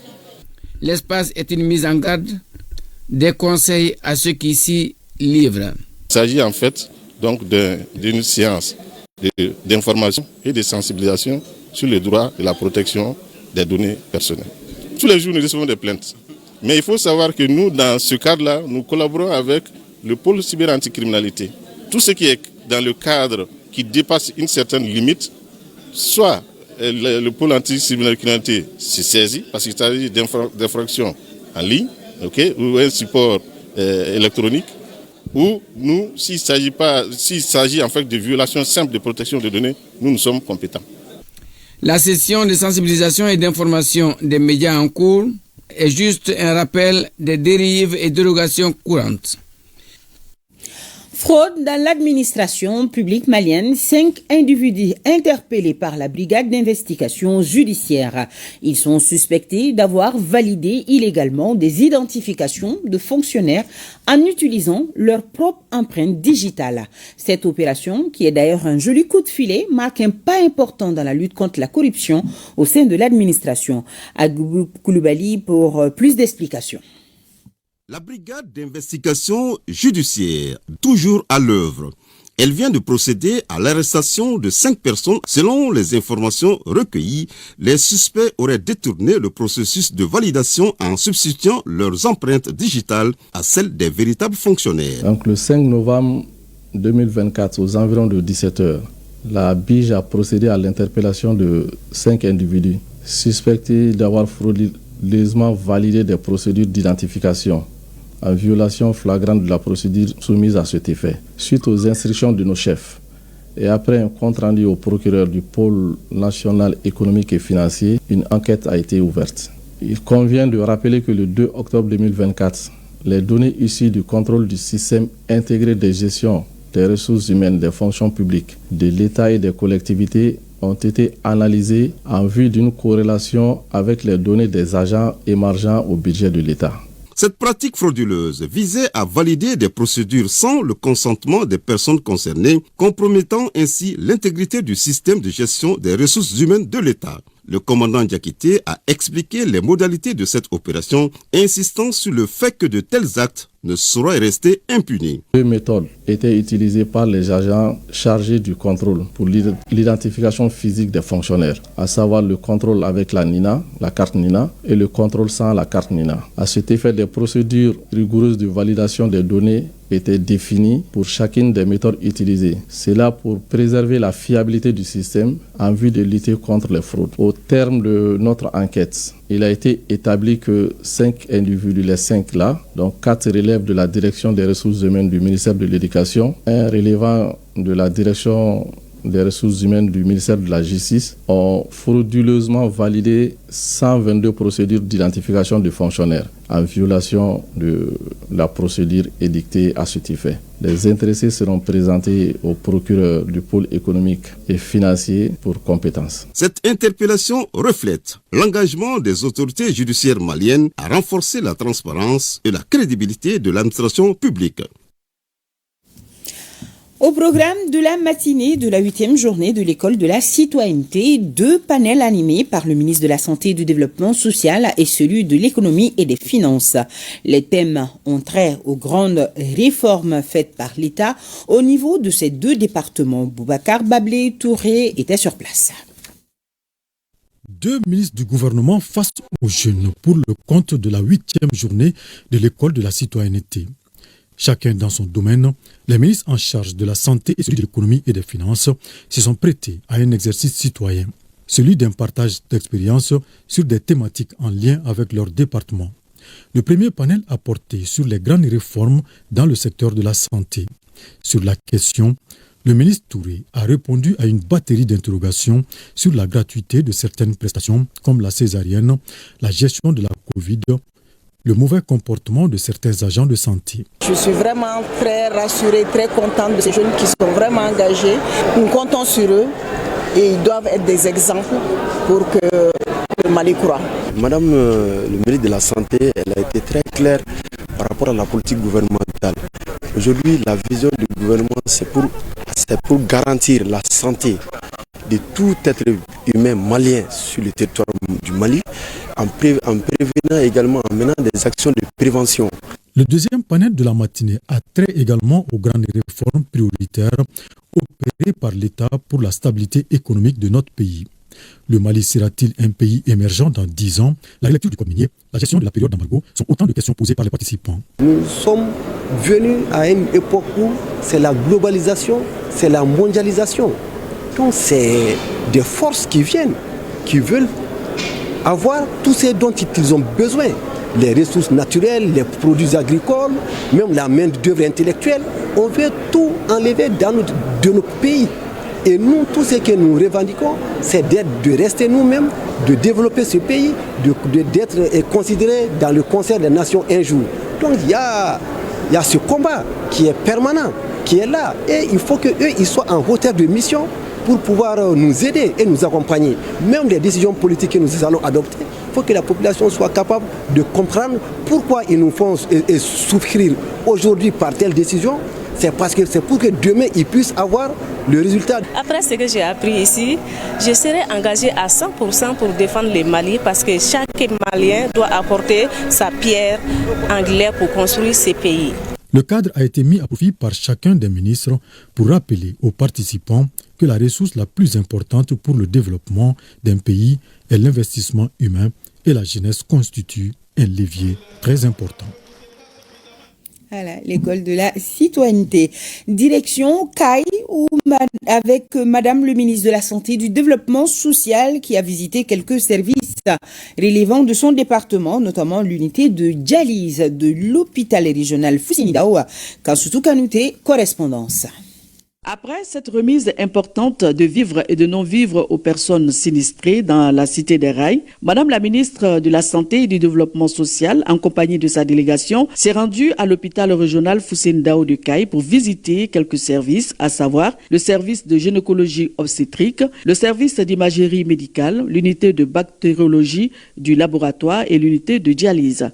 L'espace est une mise en garde, des conseils à ceux qui s'y livrent. Il s'agit en fait donc d'une séance d'information et de sensibilisation sur le droit de la protection des données personnelles. Tous les jours, nous recevons des plaintes. Mais il faut savoir que nous, dans ce cadre-là, nous collaborons avec le pôle cyber-anticriminalité. Tout ce qui est dans le cadre qui dépasse une certaine limite, soit le pôle anti-cybercriminalité se saisit parce qu'il s'agit d'infractions en ligne, ou un support électronique, ou nous, s'il s'agit en fait de violations simples de protection des données, nous sommes compétents. La session de sensibilisation et d'information des médias en cours est juste un rappel des dérives et dérogations courantes. Fraude dans l'administration publique malienne, 5 individus interpellés par la brigade d'investigation judiciaire. Ils sont suspectés d'avoir validé illégalement des identifications de fonctionnaires en utilisant leur propre empreinte digitale. Cette opération, qui est d'ailleurs un joli coup de filet, marque un pas important dans la lutte contre la corruption au sein de l'administration. Agoubou Koulibaly pour plus d'explications. La brigade d'investigation judiciaire, toujours à l'œuvre. Elle vient de procéder à l'arrestation de 5 personnes. Selon les informations recueillies, les suspects auraient détourné le processus de validation en substituant leurs empreintes digitales à celles des véritables fonctionnaires. Donc le 5 novembre 2024, aux environs de 17h, la BIJ a procédé à l'interpellation de 5 individus suspectés d'avoir frauduleusement validé des procédures d'identification en violation flagrante de la procédure soumise à cet effet. Suite aux instructions de nos chefs et après un compte rendu au procureur du pôle national économique et financier, une enquête a été ouverte. Il convient de rappeler que le 2 octobre 2024, les données issues du contrôle du système intégré de gestion des ressources humaines des fonctions publiques de l'État et des collectivités ont été analysées en vue d'une corrélation avec les données des agents émargeant au budget de l'État. Cette pratique frauduleuse visait à valider des procédures sans le consentement des personnes concernées, compromettant ainsi l'intégrité du système de gestion des ressources humaines de l'État. Le commandant Diakité a expliqué les modalités de cette opération, insistant sur le fait que de tels actes ne sauraient rester impunis. 2 méthodes étaient utilisées par les agents chargés du contrôle pour l'identification physique des fonctionnaires, à savoir le contrôle avec la NINA, la carte NINA, et le contrôle sans la carte NINA. À cet effet, des procédures rigoureuses de validation des données étaient définies pour chacune des méthodes utilisées. C'est là pour préserver la fiabilité du système en vue de lutter contre les fraudes. Au terme de notre enquête, il a été établi que 5 individus, les 5 là, donc 4 relèvent de la direction des ressources humaines du ministère de l'Éducation, un relevant de la direction des ressources humaines du ministère de la Justice, ont frauduleusement validé 122 procédures d'identification de fonctionnaires en violation de la procédure édictée à cet effet. Les intéressés seront présentés au procureur du pôle économique et financier pour compétence. Cette interpellation reflète l'engagement des autorités judiciaires maliennes à renforcer la transparence et la crédibilité de l'administration publique. Au programme de la matinée de la 8e journée de l'école de la citoyenneté, 2 panels animés par le ministre de la Santé et du Développement social et celui de l'économie et des finances. Les thèmes ont trait aux grandes réformes faites par l'État au niveau de ces 2 départements. Boubacar Bablé Touré était sur place. 2 ministres du gouvernement face aux jeunes pour le compte de la 8e journée de l'école de la citoyenneté. Chacun dans son domaine, les ministres en charge de la santé et celui de l'économie et des finances se sont prêtés à un exercice citoyen, celui d'un partage d'expériences sur des thématiques en lien avec leur département. Le premier panel a porté sur les grandes réformes dans le secteur de la santé. Sur la question, le ministre Touré a répondu à une batterie d'interrogations sur la gratuité de certaines prestations comme la césarienne, la gestion de la Covid, le mauvais comportement de certains agents de santé. Je suis vraiment très rassurée, très contente de ces jeunes qui sont vraiment engagés. Nous comptons sur eux et ils doivent être des exemples pour que le Mali croit. Madame le ministre de la Santé, elle a été très claire par rapport à la politique gouvernementale. Aujourd'hui, la vision du gouvernement, c'est pour garantir la santé de tout être humain malien sur le territoire du Mali, en prévenant également, en menant des actions de prévention. Le deuxième panel de la matinée a trait également aux grandes réformes prioritaires opérées par l'État pour la stabilité économique de notre pays. Le Mali sera-t-il un pays émergent dans 10 ans? La lecture du code minier, la gestion de la période d'embargo sont autant de questions posées par les participants. Nous sommes venus à une époque où c'est la globalisation, c'est la mondialisation. Donc c'est des forces qui viennent, qui veulent avoir tout ce dont ils ont besoin. Les ressources naturelles, les produits agricoles, même la main-d'œuvre intellectuelle. On veut tout enlever de nos pays. Et nous, tout ce que nous revendiquons, c'est de rester nous-mêmes, de développer ce pays, d'être considérés dans le concert des nations un jour. Donc il y a ce combat qui est permanent, qui est là. Et il faut qu'eux, ils soient en hauteur de mission pour pouvoir nous aider et nous accompagner. Même les décisions politiques que nous allons adopter, il faut que la population soit capable de comprendre pourquoi ils nous font souffrir aujourd'hui par telle décision. C'est parce que c'est pour que demain ils puissent avoir le résultat. Après ce que j'ai appris ici, je serai engagé à 100% pour défendre le Mali parce que chaque Malien doit apporter sa pierre anglaise pour construire ce pays. Le cadre a été mis à profit par chacun des ministres pour rappeler aux participants que la ressource la plus importante pour le développement d'un pays est l'investissement humain et la jeunesse constitue un levier très important. Voilà, l'école de la citoyenneté. Direction CAI avec Madame le ministre de la Santé et du Développement social qui a visité quelques services relevant de son département, notamment l'unité de dialyse de l'hôpital régional Foussini-Dao. Kansoutou Kanouté, correspondance. Après cette remise importante de vivres et de non-vivres aux personnes sinistrées dans la cité des Rails, Madame la ministre de la Santé et du Développement social, en compagnie de sa délégation, s'est rendue à l'hôpital régional Foussini-Dao de Caille pour visiter quelques services, à savoir le service de gynécologie obstétrique, le service d'imagerie médicale, l'unité de bactériologie du laboratoire et l'unité de dialyse.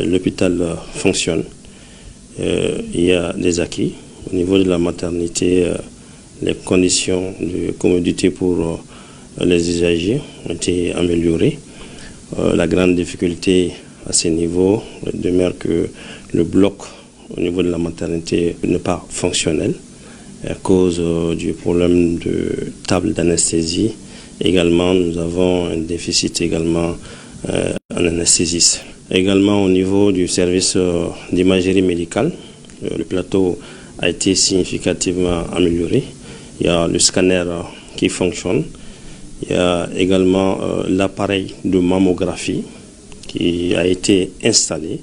L'hôpital fonctionne. Il y a des acquis. Au niveau de la maternité, les conditions de commodité pour les usagers ont été améliorées. La grande difficulté à ce niveau demeure que le bloc au niveau de la maternité n'est pas fonctionnel à cause du problème de table d'anesthésie. Également, nous avons un déficit également en anesthésiste. Également au niveau du service d'imagerie médicale, le plateau a été significativement amélioré. Il y a le scanner qui fonctionne. Il y a également l'appareil de mammographie qui a été installé.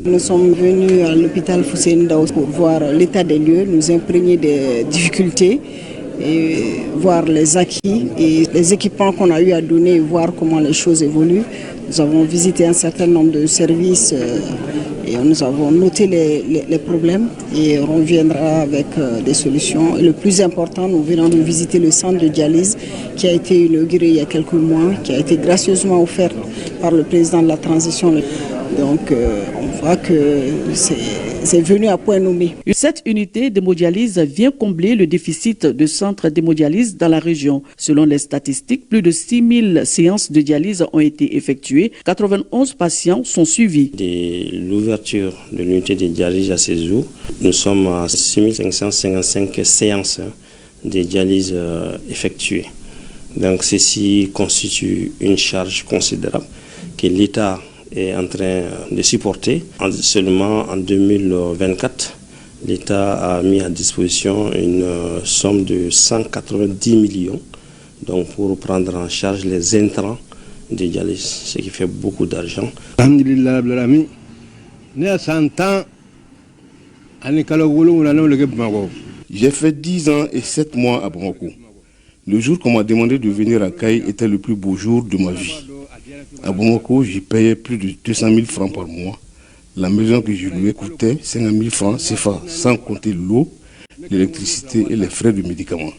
Nous sommes venus à l'hôpital Foussini-Dao pour voir l'état des lieux, nous imprégner des difficultés et voir les acquis et les équipements qu'on a eu à donner et voir comment les choses évoluent. Nous avons visité un certain nombre de services et nous avons noté les problèmes et on reviendra avec des solutions. Et le plus important, nous venons de visiter le centre de dialyse qui a été inauguré il y a quelques mois, qui a été gracieusement offert par le président de la transition. Donc on voit que c'est venu à point nommé. Cette unité d'hémodialyse vient combler le déficit de centres d'hémodialyse dans la région. Selon les statistiques, plus de 6000 séances de dialyse ont été effectuées. 91 patients sont suivis. Dès l'ouverture de l'unité de dialyse à Sézou, nous sommes à 6555 séances de dialyse effectuées. Donc ceci constitue une charge considérable que l'État est en train de supporter. Seulement en 2024, l'État a mis à disposition une somme de 190 millions donc pour prendre en charge les intrants de dialyse, ce qui fait beaucoup d'argent. J'ai fait 10 ans et 7 mois à Bamako. Le jour qu'on m'a demandé de venir à Caille était le plus beau jour de ma vie. À Bamako, j'y payais plus de 200 000 francs par mois. La maison que je louais coûtait 50 000 francs CFA, sans compter l'eau, l'électricité et les frais de médicaments.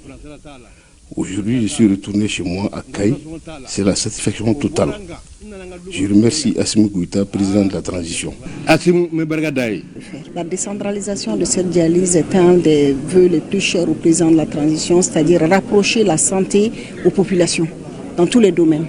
Aujourd'hui, je suis retourné chez moi à Caille. C'est la satisfaction totale. Je remercie Assimi Goïta, président de la transition. La décentralisation de cette dialyse est un des vœux les plus chers au président de la transition, c'est-à-dire rapprocher la santé aux populations dans tous les domaines.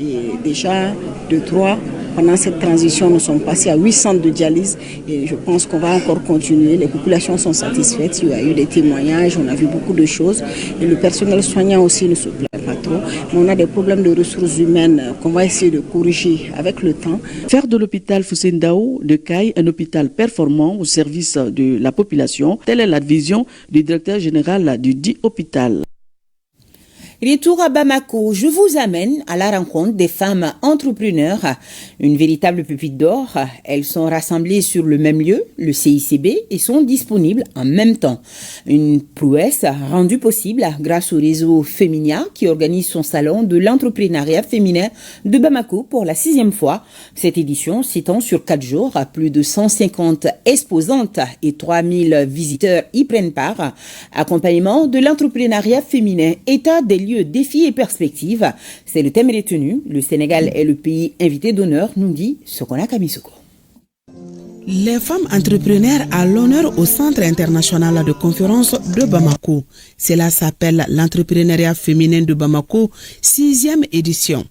Et déjà, de 3, pendant cette transition, nous sommes passés à 8 centres de dialyse et je pense qu'on va encore continuer. Les populations sont satisfaites, il y a eu des témoignages, on a vu beaucoup de choses et le personnel soignant aussi ne se plaint pas trop. Mais on a des problèmes de ressources humaines qu'on va essayer de corriger avec le temps. Faire de l'hôpital Foussendao de Caille un hôpital performant au service de la population, telle est la vision du directeur général du dit hôpital. Retour à Bamako, je vous amène à la rencontre des femmes entrepreneurs, une véritable pépite d'or. Elles sont rassemblées sur le même lieu, le CICB, et sont disponibles en même temps. Une prouesse rendue possible grâce au réseau Féminia qui organise son salon de l'entrepreneuriat féminin de Bamako pour la 6e fois. Cette édition s'étend sur 4 jours. Plus de 150 exposantes et 3000 visiteurs y prennent part. Accompagnement de l'entrepreneuriat féminin, état des lieux, défis et perspectives. C'est le thème retenu. Le Sénégal est le pays invité d'honneur, nous dit Sokona Kamisoko. Les femmes entrepreneurs à l'honneur au Centre international de conférence de Bamako. Cela s'appelle l'entrepreneuriat féminin de Bamako, 6e édition.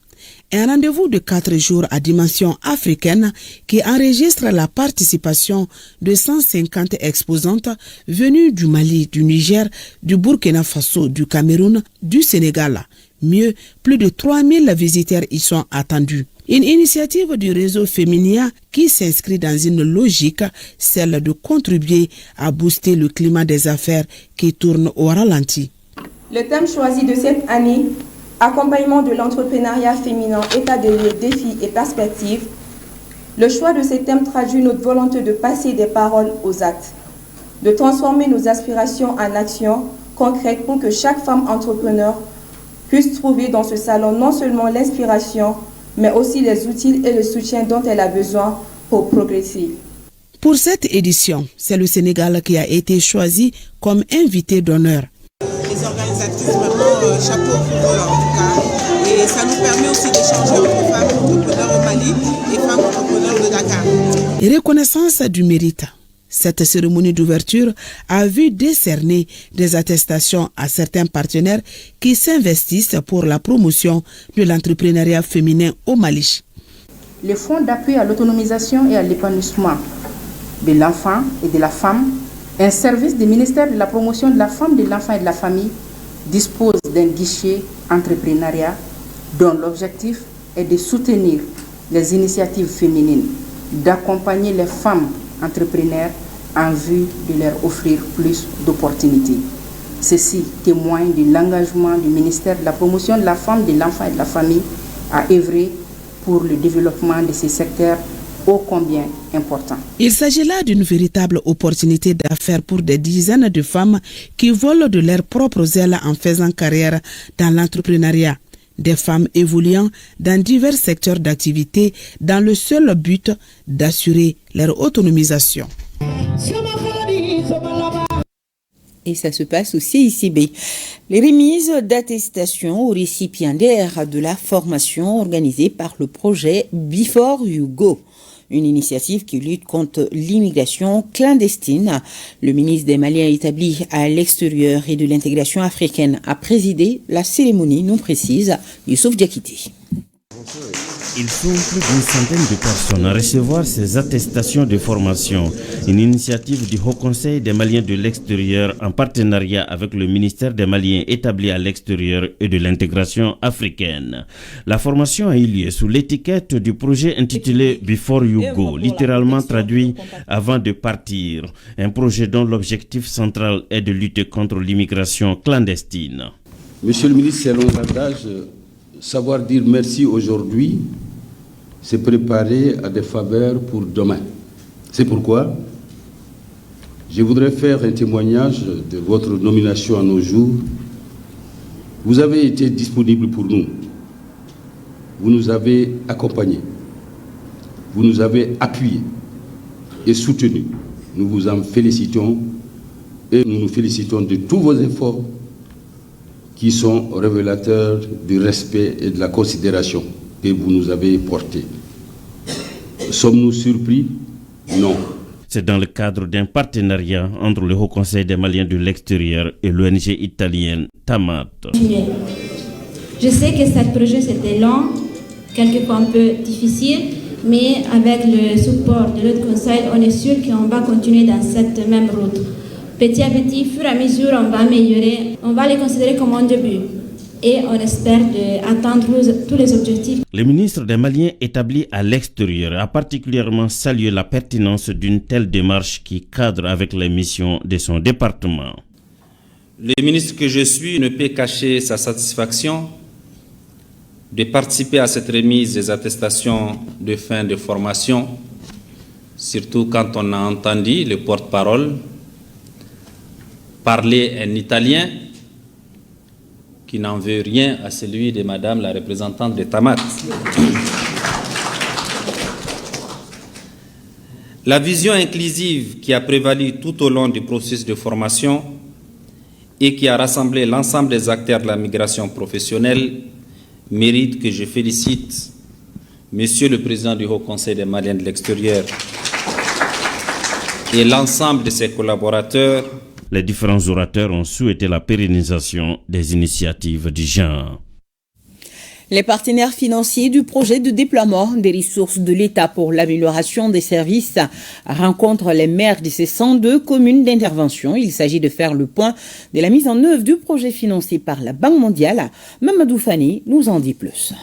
Un rendez-vous de 4 jours à dimension africaine qui enregistre la participation de 150 exposantes venues du Mali, du Niger, du Burkina Faso, du Cameroun, du Sénégal. Mieux, plus de 3000 visiteurs y sont attendus. Une initiative du réseau Féminia qui s'inscrit dans une logique, celle de contribuer à booster le climat des affaires qui tourne au ralenti. Le thème choisi de cette année, accompagnement de l'entrepreneuriat féminin, état des lieux, défis et perspectives. Le choix de ces thèmes traduit notre volonté de passer des paroles aux actes, de transformer nos aspirations en actions concrètes pour que chaque femme entrepreneur puisse trouver dans ce salon non seulement l'inspiration, mais aussi les outils et le soutien dont elle a besoin pour progresser. Pour cette édition, c'est le Sénégal qui a été choisi comme invité d'honneur. Les organisatrices, vraiment, chapeau pour eux en tout cas. Et ça nous permet aussi d'échanger entre femmes entrepreneurs au Mali et femmes entrepreneurs de Dakar. Reconnaissance du mérite. Cette cérémonie d'ouverture a vu décerner des attestations à certains partenaires qui s'investissent pour la promotion de l'entrepreneuriat féminin au Mali. Les fonds d'appui à l'autonomisation et à l'épanouissement de l'enfant et de la femme, un service du ministère de la promotion de la femme, de l'enfant et de la famille, dispose d'un guichet entrepreneuriat dont l'objectif est de soutenir les initiatives féminines, d'accompagner les femmes entrepreneurs en vue de leur offrir plus d'opportunités. Ceci témoigne de l'engagement du ministère de la promotion de la femme, de l'enfant et de la famille à œuvrer pour le développement de ces secteurs ô combien important. Il s'agit là d'une véritable opportunité d'affaires pour des dizaines de femmes qui volent de leurs propres ailes en faisant carrière dans l'entrepreneuriat. Des femmes évoluant dans divers secteurs d'activité dans le seul but d'assurer leur autonomisation. Et ça se passe au CICB. Les remises d'attestation aux récipiendaires de la formation organisée par le projet Before You Go, une initiative qui lutte contre l'immigration clandestine. Le ministre des Maliens établi à l'extérieur et de l'intégration africaine a présidé la cérémonie, nous précise Youssouf Diakité. Il faut plus d'une centaine de personnes à recevoir ces attestations de formation, une initiative du Haut Conseil des Maliens de l'extérieur en partenariat avec le ministère des Maliens établi à l'extérieur et de l'intégration africaine. La formation a eu lieu sous l'étiquette du projet intitulé Before You Go, littéralement traduit avant de partir, un projet dont l'objectif central est de lutter contre l'immigration clandestine. Monsieur le ministre, c'est l'adage. Savoir dire merci aujourd'hui, c'est préparer à des faveurs pour demain. C'est pourquoi je voudrais faire un témoignage de votre nomination à nos jours. Vous avez été disponible pour nous. Vous nous avez accompagnés. Vous nous avez appuyés et soutenus. Nous vous en félicitons et nous nous félicitons de tous vos efforts qui sont révélateurs du respect et de la considération que vous nous avez portés. Sommes-nous surpris? Non. C'est dans le cadre d'un partenariat entre le Haut Conseil des Maliens de l'extérieur et l'ONG italienne Tamat. Je sais que ce projet c'était long, quelquefois un peu difficile, mais avec le support de l'autre conseil, on est sûr qu'on va continuer dans cette même route. Petit à petit, fur et à mesure, on va améliorer, on va les considérer comme un début. Et on espère atteindre tous les objectifs. Le ministre des Maliens établi à l'extérieur a particulièrement salué la pertinence d'une telle démarche qui cadre avec les missions de son département. Le ministre que je suis ne peut cacher sa satisfaction de participer à cette remise des attestations de fin de formation, surtout quand on a entendu le porte-parole parler en italien, qui n'en veut rien à celui de Madame la représentante de Tamat. La vision inclusive qui a prévalu tout au long du processus de formation et qui a rassemblé l'ensemble des acteurs de la migration professionnelle mérite que je félicite Monsieur le Président du Haut Conseil des Maliens de l'extérieur et l'ensemble de ses collaborateurs. Les différents orateurs ont souhaité la pérennisation des initiatives du genre. Les partenaires financiers du projet de déploiement des ressources de l'État pour l'amélioration des services rencontrent les maires de ces 102 communes d'intervention. Il s'agit de faire le point de la mise en œuvre du projet financé par la Banque mondiale. Mamadou Fani nous en dit plus.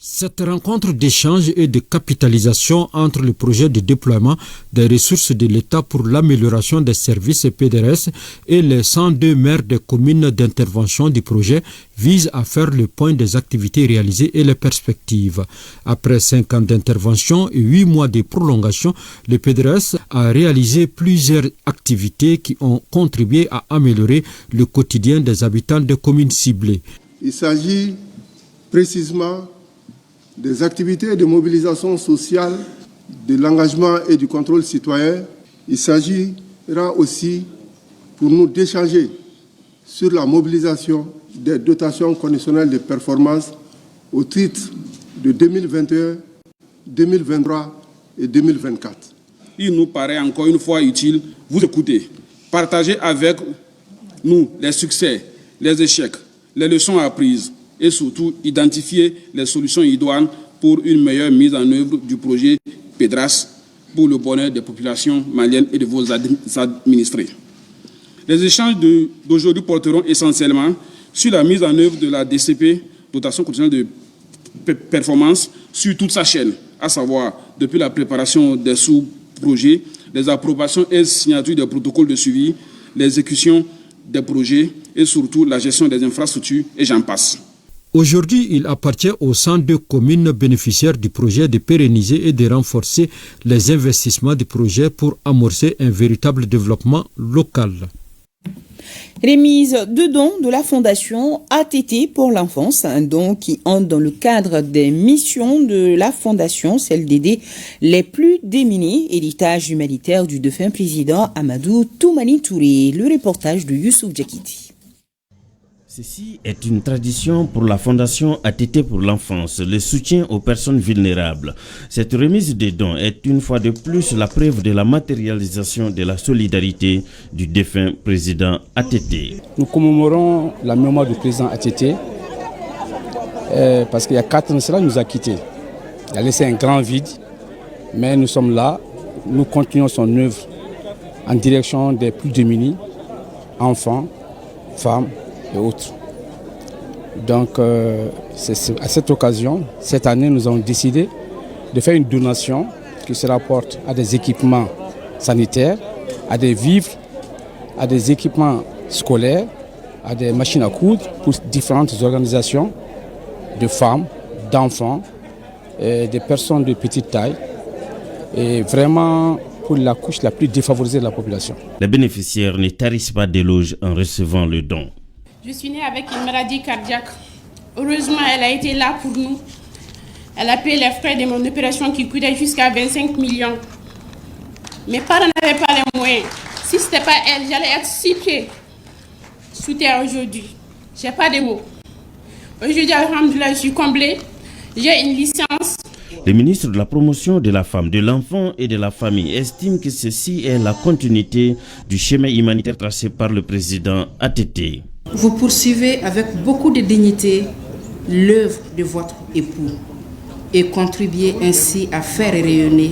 Cette rencontre d'échange et de capitalisation entre le projet de déploiement des ressources de l'État pour l'amélioration des services PDRS et les 102 maires des communes d'intervention du projet vise à faire le point des activités réalisées et les perspectives. Après 5 ans d'intervention et 8 mois de prolongation, le PDRS a réalisé plusieurs activités qui ont contribué à améliorer le quotidien des habitants des communes ciblées. Il s'agit précisément des activités de mobilisation sociale, de l'engagement et du contrôle citoyen. Il s'agira aussi pour nous d'échanger sur la mobilisation des dotations conditionnelles de performance au titre de 2021, 2023 et 2024. Il nous paraît encore une fois utile vous écouter, partager avec nous les succès, les échecs, les leçons apprises, et surtout identifier les solutions idoines pour une meilleure mise en œuvre du projet PEDRAS pour le bonheur des populations maliennes et de vos administrés. Les échanges d'aujourd'hui porteront essentiellement sur la mise en œuvre de la DCP, dotation conditionnelle de performance, sur toute sa chaîne, à savoir depuis la préparation des sous-projets, les approbations et signatures des protocoles de suivi, l'exécution des projets et surtout la gestion des infrastructures, et j'en passe. Aujourd'hui, il appartient aux 102 communes bénéficiaires du projet de pérenniser et de renforcer les investissements du projet pour amorcer un véritable développement local. Remise de dons de la Fondation ATT pour l'enfance, un don qui entre dans le cadre des missions de la Fondation, celle d'aider les plus démunis, héritage humanitaire du défunt président Amadou Toumani Touré. Le reportage de Youssouf Djakiti. Ceci est une tradition pour la Fondation ATT pour l'enfance, le soutien aux personnes vulnérables. Cette remise de dons est une fois de plus la preuve de la matérialisation de la solidarité du défunt président ATT. Nous commémorons la mémoire du président ATT parce qu'il y a 4 ans, cela nous a quittés. Il a laissé un grand vide, mais nous sommes là, nous continuons son œuvre en direction des plus démunis, enfants, femmes et autres. Donc, à cette occasion, cette année, nous avons décidé de faire une donation qui se rapporte à des équipements sanitaires, à des vivres, à des équipements scolaires, à des machines à coudre pour différentes organisations de femmes, d'enfants, des personnes de petite taille, et vraiment pour la couche la plus défavorisée de la population. Les bénéficiaires ne tarissent pas d'éloges en recevant le don. Je suis née avec une maladie cardiaque. Heureusement, elle a été là pour nous. Elle a payé les frais de mon opération qui coûtait jusqu'à 25 millions. Mes parents n'avaient pas les moyens. Si ce n'était pas elle, j'allais être sous terre aujourd'hui. J'ai pas de mots. Aujourd'hui, alhamdoulilah, je suis comblée. J'ai une licence. Le ministre de la Promotion de la Femme, de l'Enfant et de la Famille estime que ceci est la continuité du schéma humanitaire tracé par le président ATT. Vous poursuivez avec beaucoup de dignité l'œuvre de votre époux et contribuez ainsi à faire rayonner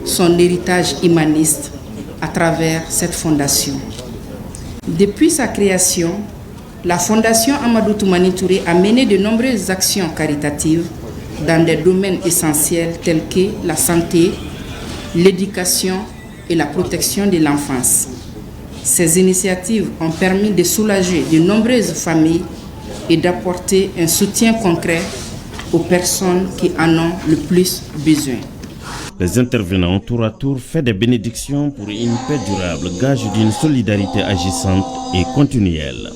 son héritage humaniste à travers cette fondation. Depuis sa création, la Fondation Amadou Toumani Touré a mené de nombreuses actions caritatives dans des domaines essentiels tels que la santé, l'éducation et la protection de l'enfance. Ces initiatives ont permis de soulager de nombreuses familles et d'apporter un soutien concret aux personnes qui en ont le plus besoin. Les intervenants tour à tour font des bénédictions pour une paix durable, gage d'une solidarité agissante et continuelle.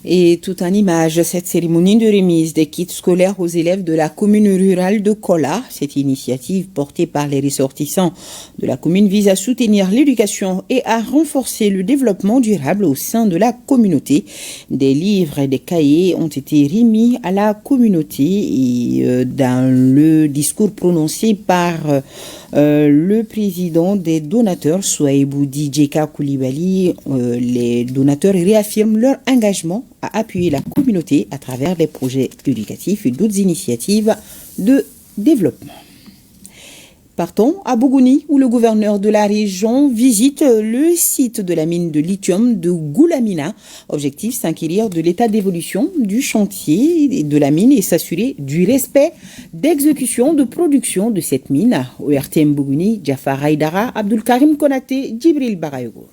Et tout en image, cette cérémonie de remise des kits scolaires aux élèves de la commune rurale de Kola. Cette initiative portée par les ressortissants de la commune vise à soutenir l'éducation et à renforcer le développement durable au sein de la communauté. Des livres et des cahiers ont été remis à la communauté et dans le discours prononcé par le président des donateurs, Souaïbou Djeka Koulibaly, les donateurs réaffirment leur engagement à appuyer la communauté à travers des projets éducatifs et d'autres initiatives de développement. Partons à Bougouni, où le gouverneur de la région visite le site de la mine de lithium de Goulamina. Objectif, s'inquiéter de l'état d'évolution du chantier de la mine et s'assurer du respect d'exécution de production de cette mine. Au RTM Bougouni, Jafar Haïdara, Abdul Karim Konaté, Djibril Barayogo.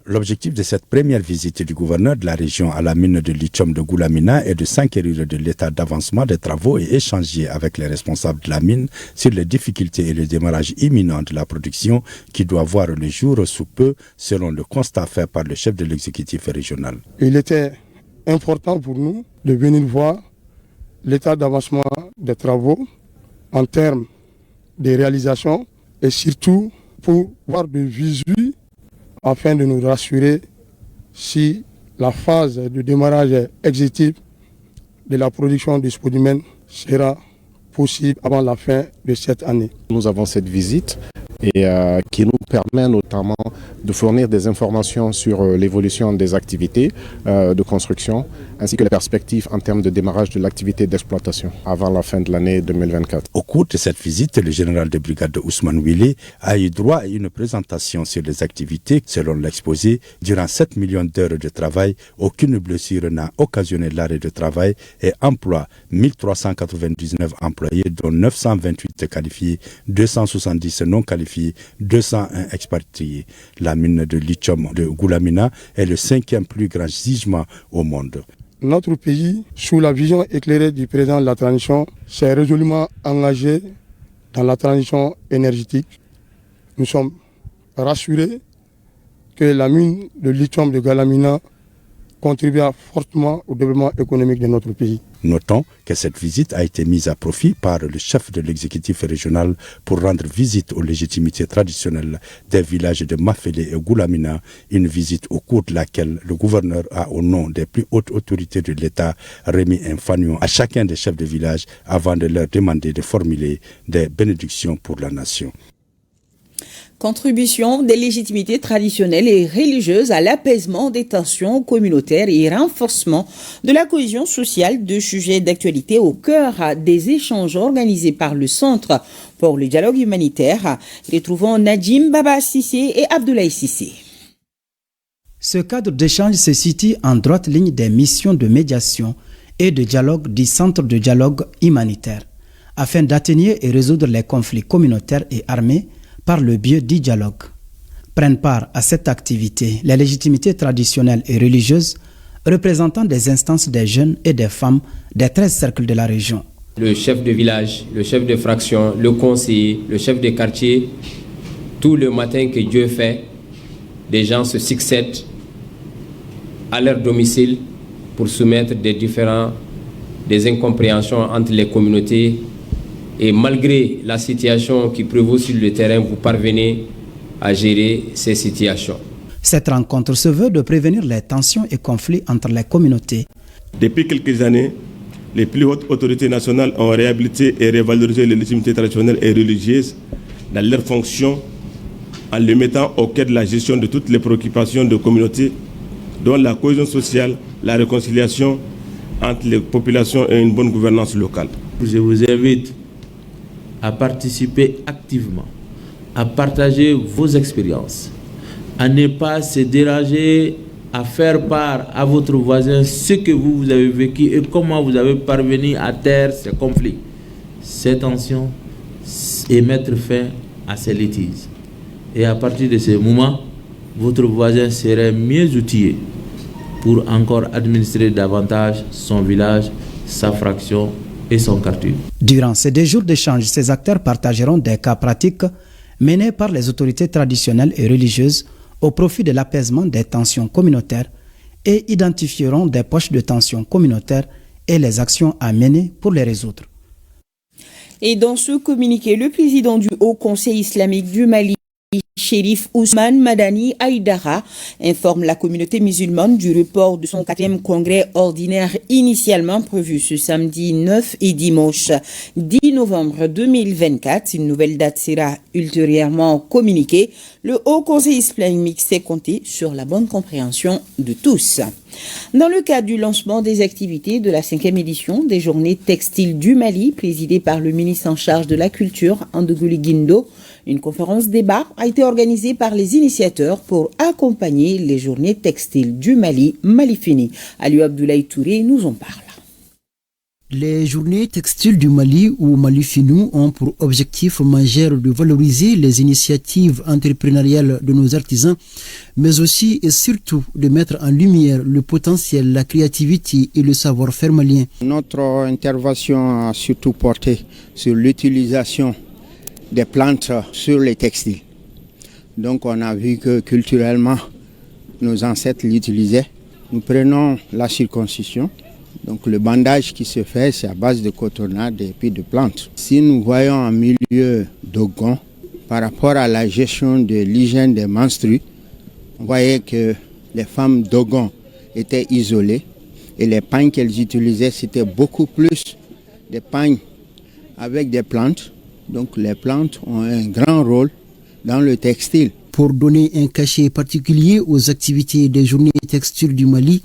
L'objectif de cette première visite du gouverneur de la région à la mine de lithium de Goulamina est de s'inquiéter de l'état d'avancement des travaux et échanger avec les responsables de la mine sur les difficultés et le démarrage imminent de la production qui doit voir le jour sous peu, selon le constat fait par le chef de l'exécutif régional. Il était important pour nous de venir voir l'état d'avancement des travaux en termes de réalisation et surtout pour voir de visu afin de nous rassurer si la phase de démarrage exécutif de la production du spodumène sera possible avant la fin de cette année. Nous avons cette visite et qui nous permet notamment de fournir des informations sur l'évolution des activités de construction ainsi que les perspectives en termes de démarrage de l'activité d'exploitation avant la fin de l'année 2024. Au cours de cette visite, le général de brigade Ousmane Wili a eu droit à une présentation sur les activités. Selon l'exposé, durant 7 millions d'heures de travail, aucune blessure n'a occasionné l'arrêt de travail et emploie 1399 employés, dont 928 qualifiés, 270 non qualifiés, 201 expatriés. La mine de lithium de Goulamina est le 5e plus grand gisement au monde. Notre pays, sous la vision éclairée du président de la transition, s'est résolument engagé dans la transition énergétique. Nous sommes rassurés que la mine de lithium de Goulamina contribuera fortement au développement économique de notre pays. Notons que cette visite a été mise à profit par le chef de l'exécutif régional pour rendre visite aux légitimités traditionnelles des villages de Mafélé et Goulamina, une visite au cours de laquelle le gouverneur a, au nom des plus hautes autorités de l'État, remis un fanion à chacun des chefs de village avant de leur demander de formuler des bénédictions pour la nation. Contribution des légitimités traditionnelles et religieuses à l'apaisement des tensions communautaires et renforcement de la cohésion sociale, deux sujets d'actualité au cœur des échanges organisés par le Centre pour le dialogue humanitaire. Retrouvons Nadim Baba Sissé et Abdoulaye Sissé. Ce cadre d'échange se situe en droite ligne des missions de médiation et de dialogue du Centre de dialogue humanitaire, afin d'atténuer et résoudre les conflits communautaires et armés par le biais du dialogue. Prennent part à cette activité les légitimités traditionnelles et religieuses représentant des instances des jeunes et des femmes des 13 cercles de la région. Le chef de village, le chef de fraction, le conseiller, le chef de quartier, tout le matin que Dieu fait, des gens se succèdent à leur domicile pour soumettre des incompréhensions entre les communautés. Et malgré la situation qui prévaut sur le terrain, vous parvenez à gérer ces situations. Cette rencontre se veut de prévenir les tensions et conflits entre les communautés. Depuis quelques années, les plus hautes autorités nationales ont réhabilité et révalorisé les légitimités traditionnelles et religieuses dans leurs fonctions en les mettant au cœur de la gestion de toutes les préoccupations de communautés, dont la cohésion sociale, la réconciliation entre les populations et une bonne gouvernance locale. Je vous invite à participer activement, à partager vos expériences, à ne pas se déranger, à faire part à votre voisin ce que vous avez vécu et comment vous avez parvenu à taire ces conflits, ces tensions et mettre fin à ces litiges. Et à partir de ce moment, votre voisin serait mieux outillé pour encore administrer davantage son village, sa fraction et son quartier. Durant ces 2 jours d'échange, ces acteurs partageront des cas pratiques menés par les autorités traditionnelles et religieuses au profit de l'apaisement des tensions communautaires et identifieront des poches de tensions communautaires et les actions à mener pour les résoudre. Et dans ce communiqué, le président du Haut Conseil islamique du Mali, Chérif Ousmane Madani Aïdara, informe la communauté musulmane du report de son 4e congrès ordinaire initialement prévu ce samedi 9 et dimanche 10 novembre 2024. Une nouvelle date sera ultérieurement communiquée. Le Haut Conseil islamique s'est compté sur la bonne compréhension de tous. Dans le cadre du lancement des activités de la 5e édition des Journées textiles du Mali, présidée par le ministre en charge de la culture, Andogouli Guindo, une conférence débat a été organisée par les initiateurs pour accompagner les Journées textiles du Mali, Malifini. Aliou Abdoulaye Touré nous en parle. Les Journées textiles du Mali ou Malifinou ont pour objectif majeur de valoriser les initiatives entrepreneuriales de nos artisans, mais aussi et surtout de mettre en lumière le potentiel, la créativité et le savoir-faire malien. Notre intervention a surtout porté sur l'utilisation des plantes sur les textiles. Donc on a vu que culturellement, nos ancêtres l'utilisaient. Nous prenons la circoncision. Donc le bandage qui se fait, c'est à base de cotonnade et puis de plantes. Si nous voyons en milieu dogon, par rapport à la gestion de l'hygiène des menstrues, on voyait que les femmes dogon étaient isolées et les pagnes qu'elles utilisaient, c'était beaucoup plus des pagnes avec des plantes. Donc les plantes ont un grand rôle dans le textile. Pour donner un cachet particulier aux activités des Journées textiles du Mali,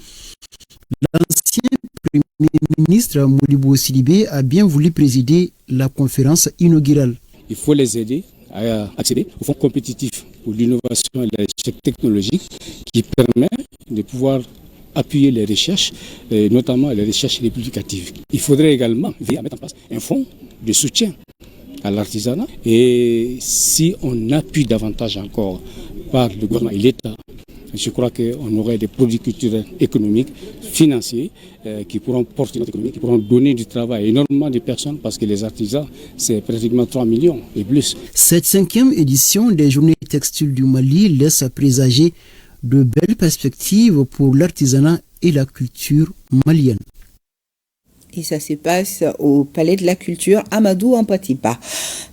l'ancien Premier ministre Modibo Sidibé a bien voulu présider la conférence inaugurale. Il faut les aider à accéder au fonds compétitif pour l'innovation et l'échec technologique qui permet de pouvoir appuyer les recherches, notamment les recherches publicatives. Il faudrait également veiller à mettre en place un fonds de soutien à l'artisanat. Et si on appuie davantage encore par le gouvernement et l'État, je crois qu'on aurait des produits culturels économiques, financiers, qui pourront porter notre économie, qui pourront donner du travail à énormément de personnes, parce que les artisans, c'est pratiquement 3 millions et plus. Cette 5e édition des Journées textiles du Mali laisse présager de belles perspectives pour l'artisanat et la culture malienne. Et ça se passe au Palais de la Culture Amadou Ampatipa.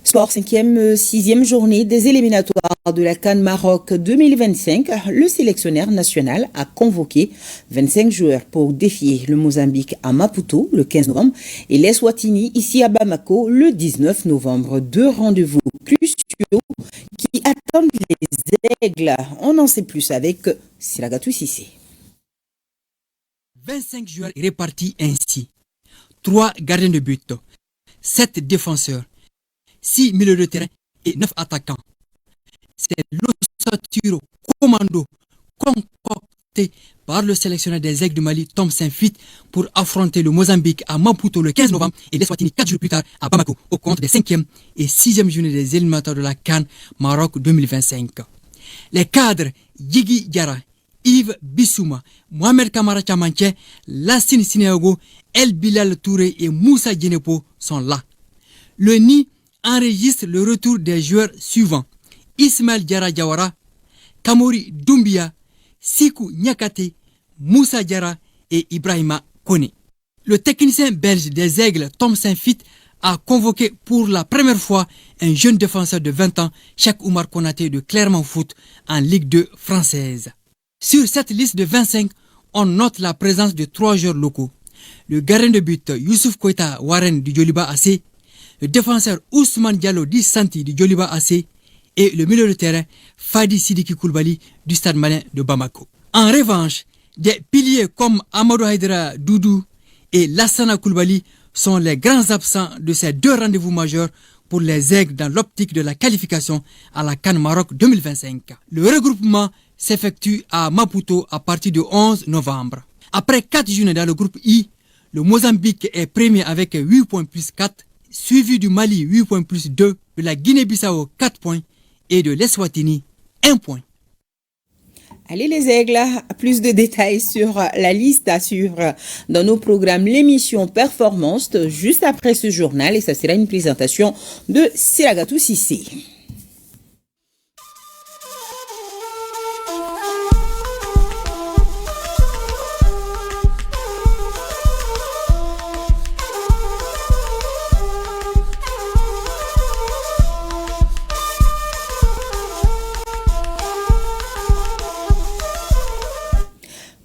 Sport 6e journée des éliminatoires de la CAN Maroc 2025. Le sélectionneur national a convoqué 25 joueurs pour défier le Mozambique à Maputo le 15 novembre et l'Eswatini ici à Bamako le 19 novembre. 2 rendez-vous cruciaux qui attendent les aigles. On en sait plus avec Siragatou Sissé. 25 joueurs répartis ainsi. 3 gardiens de but, 7 défenseurs, 6 milieux de terrain et 9 attaquants. C'est l'ossature commando concoctée par le sélectionneur des Aigles du Mali, Tom Saint-Fit, pour affronter le Mozambique à Maputo le 15 novembre et l'Eswatini 4 jours plus tard à Bamako, au compte des 5e et 6e journées des éliminatoires de la CAN Maroc 2025. Les cadres Yigi Diarra, Yves Bissouma, Mohamed Kamara Chamanché, Lassine Sinéago, El Bilal Touré et Moussa Djenepo sont là. Le NI enregistre le retour des joueurs suivants: Ismaël Diarra Diawara, Kamori Doumbia, Sikou Nyakate, Moussa Diarra et Ibrahima Kone. Le technicien belge des Aigles, Tom Saint-Fit, a convoqué pour la première fois un jeune défenseur de 20 ans, Cheikh Oumar Konaté de Clermont Foot, en Ligue 2 française. Sur cette liste de 25, on note la présence de 3 joueurs locaux. Le gardien de but Youssouf Koita Warren du Djoliba AC, le défenseur Ousmane Diallo di Santi du Djoliba AC et le milieu de terrain Fadi Sidiki Koulibaly du Stade Malien de Bamako. En revanche, des piliers comme Amadou Haïdara Doudou et Lassana Koulibaly sont les grands absents de ces 2 rendez-vous majeurs pour les Aigles dans l'optique de la qualification à la CAN Maroc 2025. Le regroupement s'effectue à Maputo à partir du 11 novembre. Après 4 journées dans le groupe I, le Mozambique est premier avec 8 points plus 4, suivi du Mali 8 points plus 2, de la Guinée-Bissau 4 points et de l'Eswatini 1 point. Allez les aigles, plus de détails sur la liste à suivre dans nos programmes, l'émission Performance, juste après ce journal, et ça sera une présentation de Siragatou Sissé.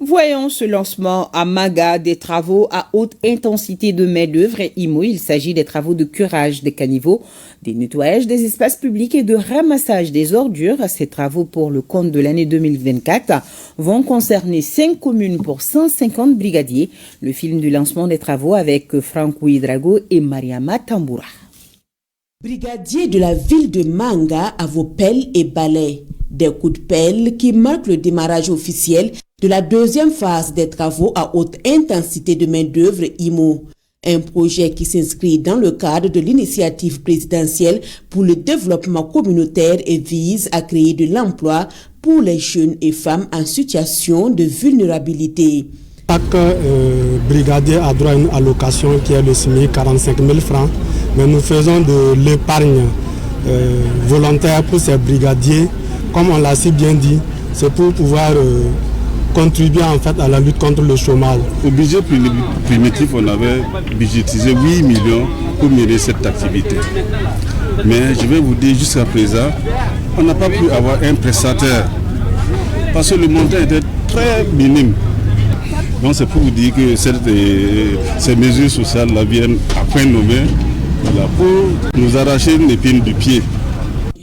Voyons ce lancement à Maga des travaux à haute intensité de main-d'œuvre et IMO. Il s'agit des travaux de curage des caniveaux, des nettoyages des espaces publics et de ramassage des ordures. Ces travaux pour le compte de l'année 2024 vont concerner 5 communes pour 150 brigadiers. Le film du lancement des travaux avec Franck Ouidrago et Mariama Tamboura. Brigadier de la ville de Manga à vos pelles et balais. Des coups de pelle qui marquent le démarrage officiel de la 2e phase des travaux à haute intensité de main-d'œuvre IMO. Un projet qui s'inscrit dans le cadre de l'initiative présidentielle pour le développement communautaire et vise à créer de l'emploi pour les jeunes et femmes en situation de vulnérabilité. Chaque brigadier a droit à une allocation qui est le SMIC 45 000 francs, mais nous faisons de l'épargne volontaire pour ces brigadiers. Comme on l'a si bien dit, c'est pour pouvoir contribuer en fait à la lutte contre le chômage. Au budget primitif, on avait budgétisé 8 millions pour mener cette activité. Mais je vais vous dire jusqu'à présent, on n'a pas pu avoir un prestataire parce que le montant était très minime. Donc c'est pour vous dire que ces mesures sociales-là viennent à point nommé pour nous arracher une épine du pied.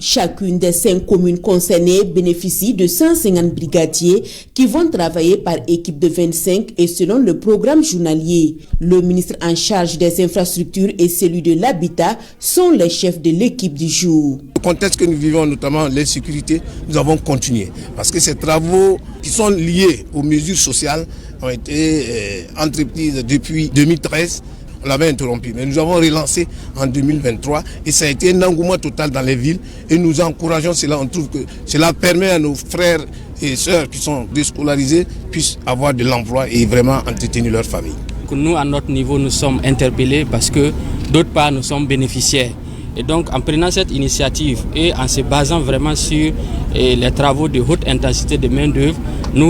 Chacune des 5 communes concernées bénéficie de 150 brigadiers qui vont travailler par équipe de 25 et selon le programme journalier. Le ministre en charge des infrastructures et celui de l'habitat sont les chefs de l'équipe du jour. Le contexte que nous vivons, notamment l'insécurité, nous avons continué. Parce que ces travaux qui sont liés aux mesures sociales ont été entreprises depuis 2013. On l'avait interrompu, mais nous avons relancé en 2023 et ça a été un engouement total dans les villes et nous encourageons cela. On trouve que cela permet à nos frères et sœurs qui sont déscolarisés puissent avoir de l'emploi et vraiment entretenir leur famille. Nous, à notre niveau, nous sommes interpellés parce que d'autre part, nous sommes bénéficiaires. Et donc, en prenant cette initiative et en se basant vraiment sur les travaux de haute intensité de main-d'œuvre,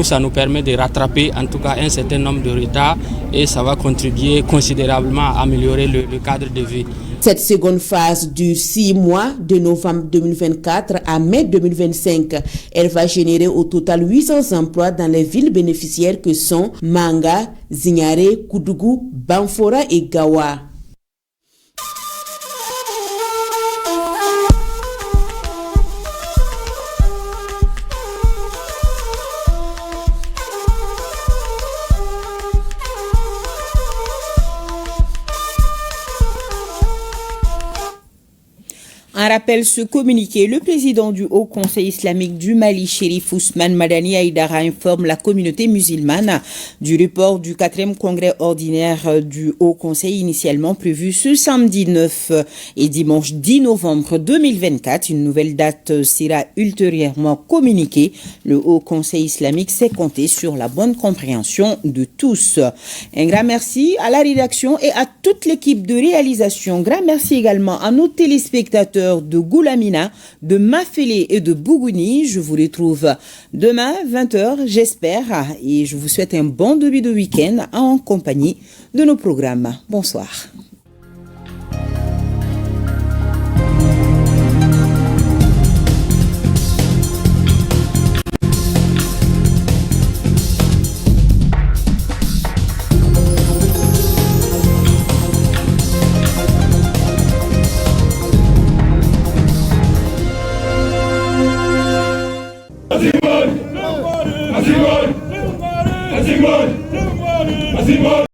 ça nous permet de rattraper en tout cas un certain nombre de retards et ça va contribuer considérablement à améliorer le cadre de vie. Cette seconde phase dure 6 mois, de novembre 2024 à mai 2025. Elle va générer au total 800 emplois dans les villes bénéficiaires que sont Manga, Zignare, Koudougou, Banfora et Gawa. Un rappel ce communiqué, le président du Haut Conseil islamique du Mali, Chérif Ousmane Madani Haïdara, informe la communauté musulmane du report du 4e congrès ordinaire du Haut Conseil initialement prévu ce samedi 9 et dimanche 10 novembre 2024. Une nouvelle date sera ultérieurement communiquée. Le Haut Conseil islamique s'est compté sur la bonne compréhension de tous. Un grand merci à la rédaction et à toute l'équipe de réalisation. Grand merci également à nos téléspectateurs de Goulamina, de Mafélé et de Bougouni. Je vous retrouve demain 20h, j'espère, et je vous souhaite un bon début de week-end en compagnie de nos programmes. Bonsoir.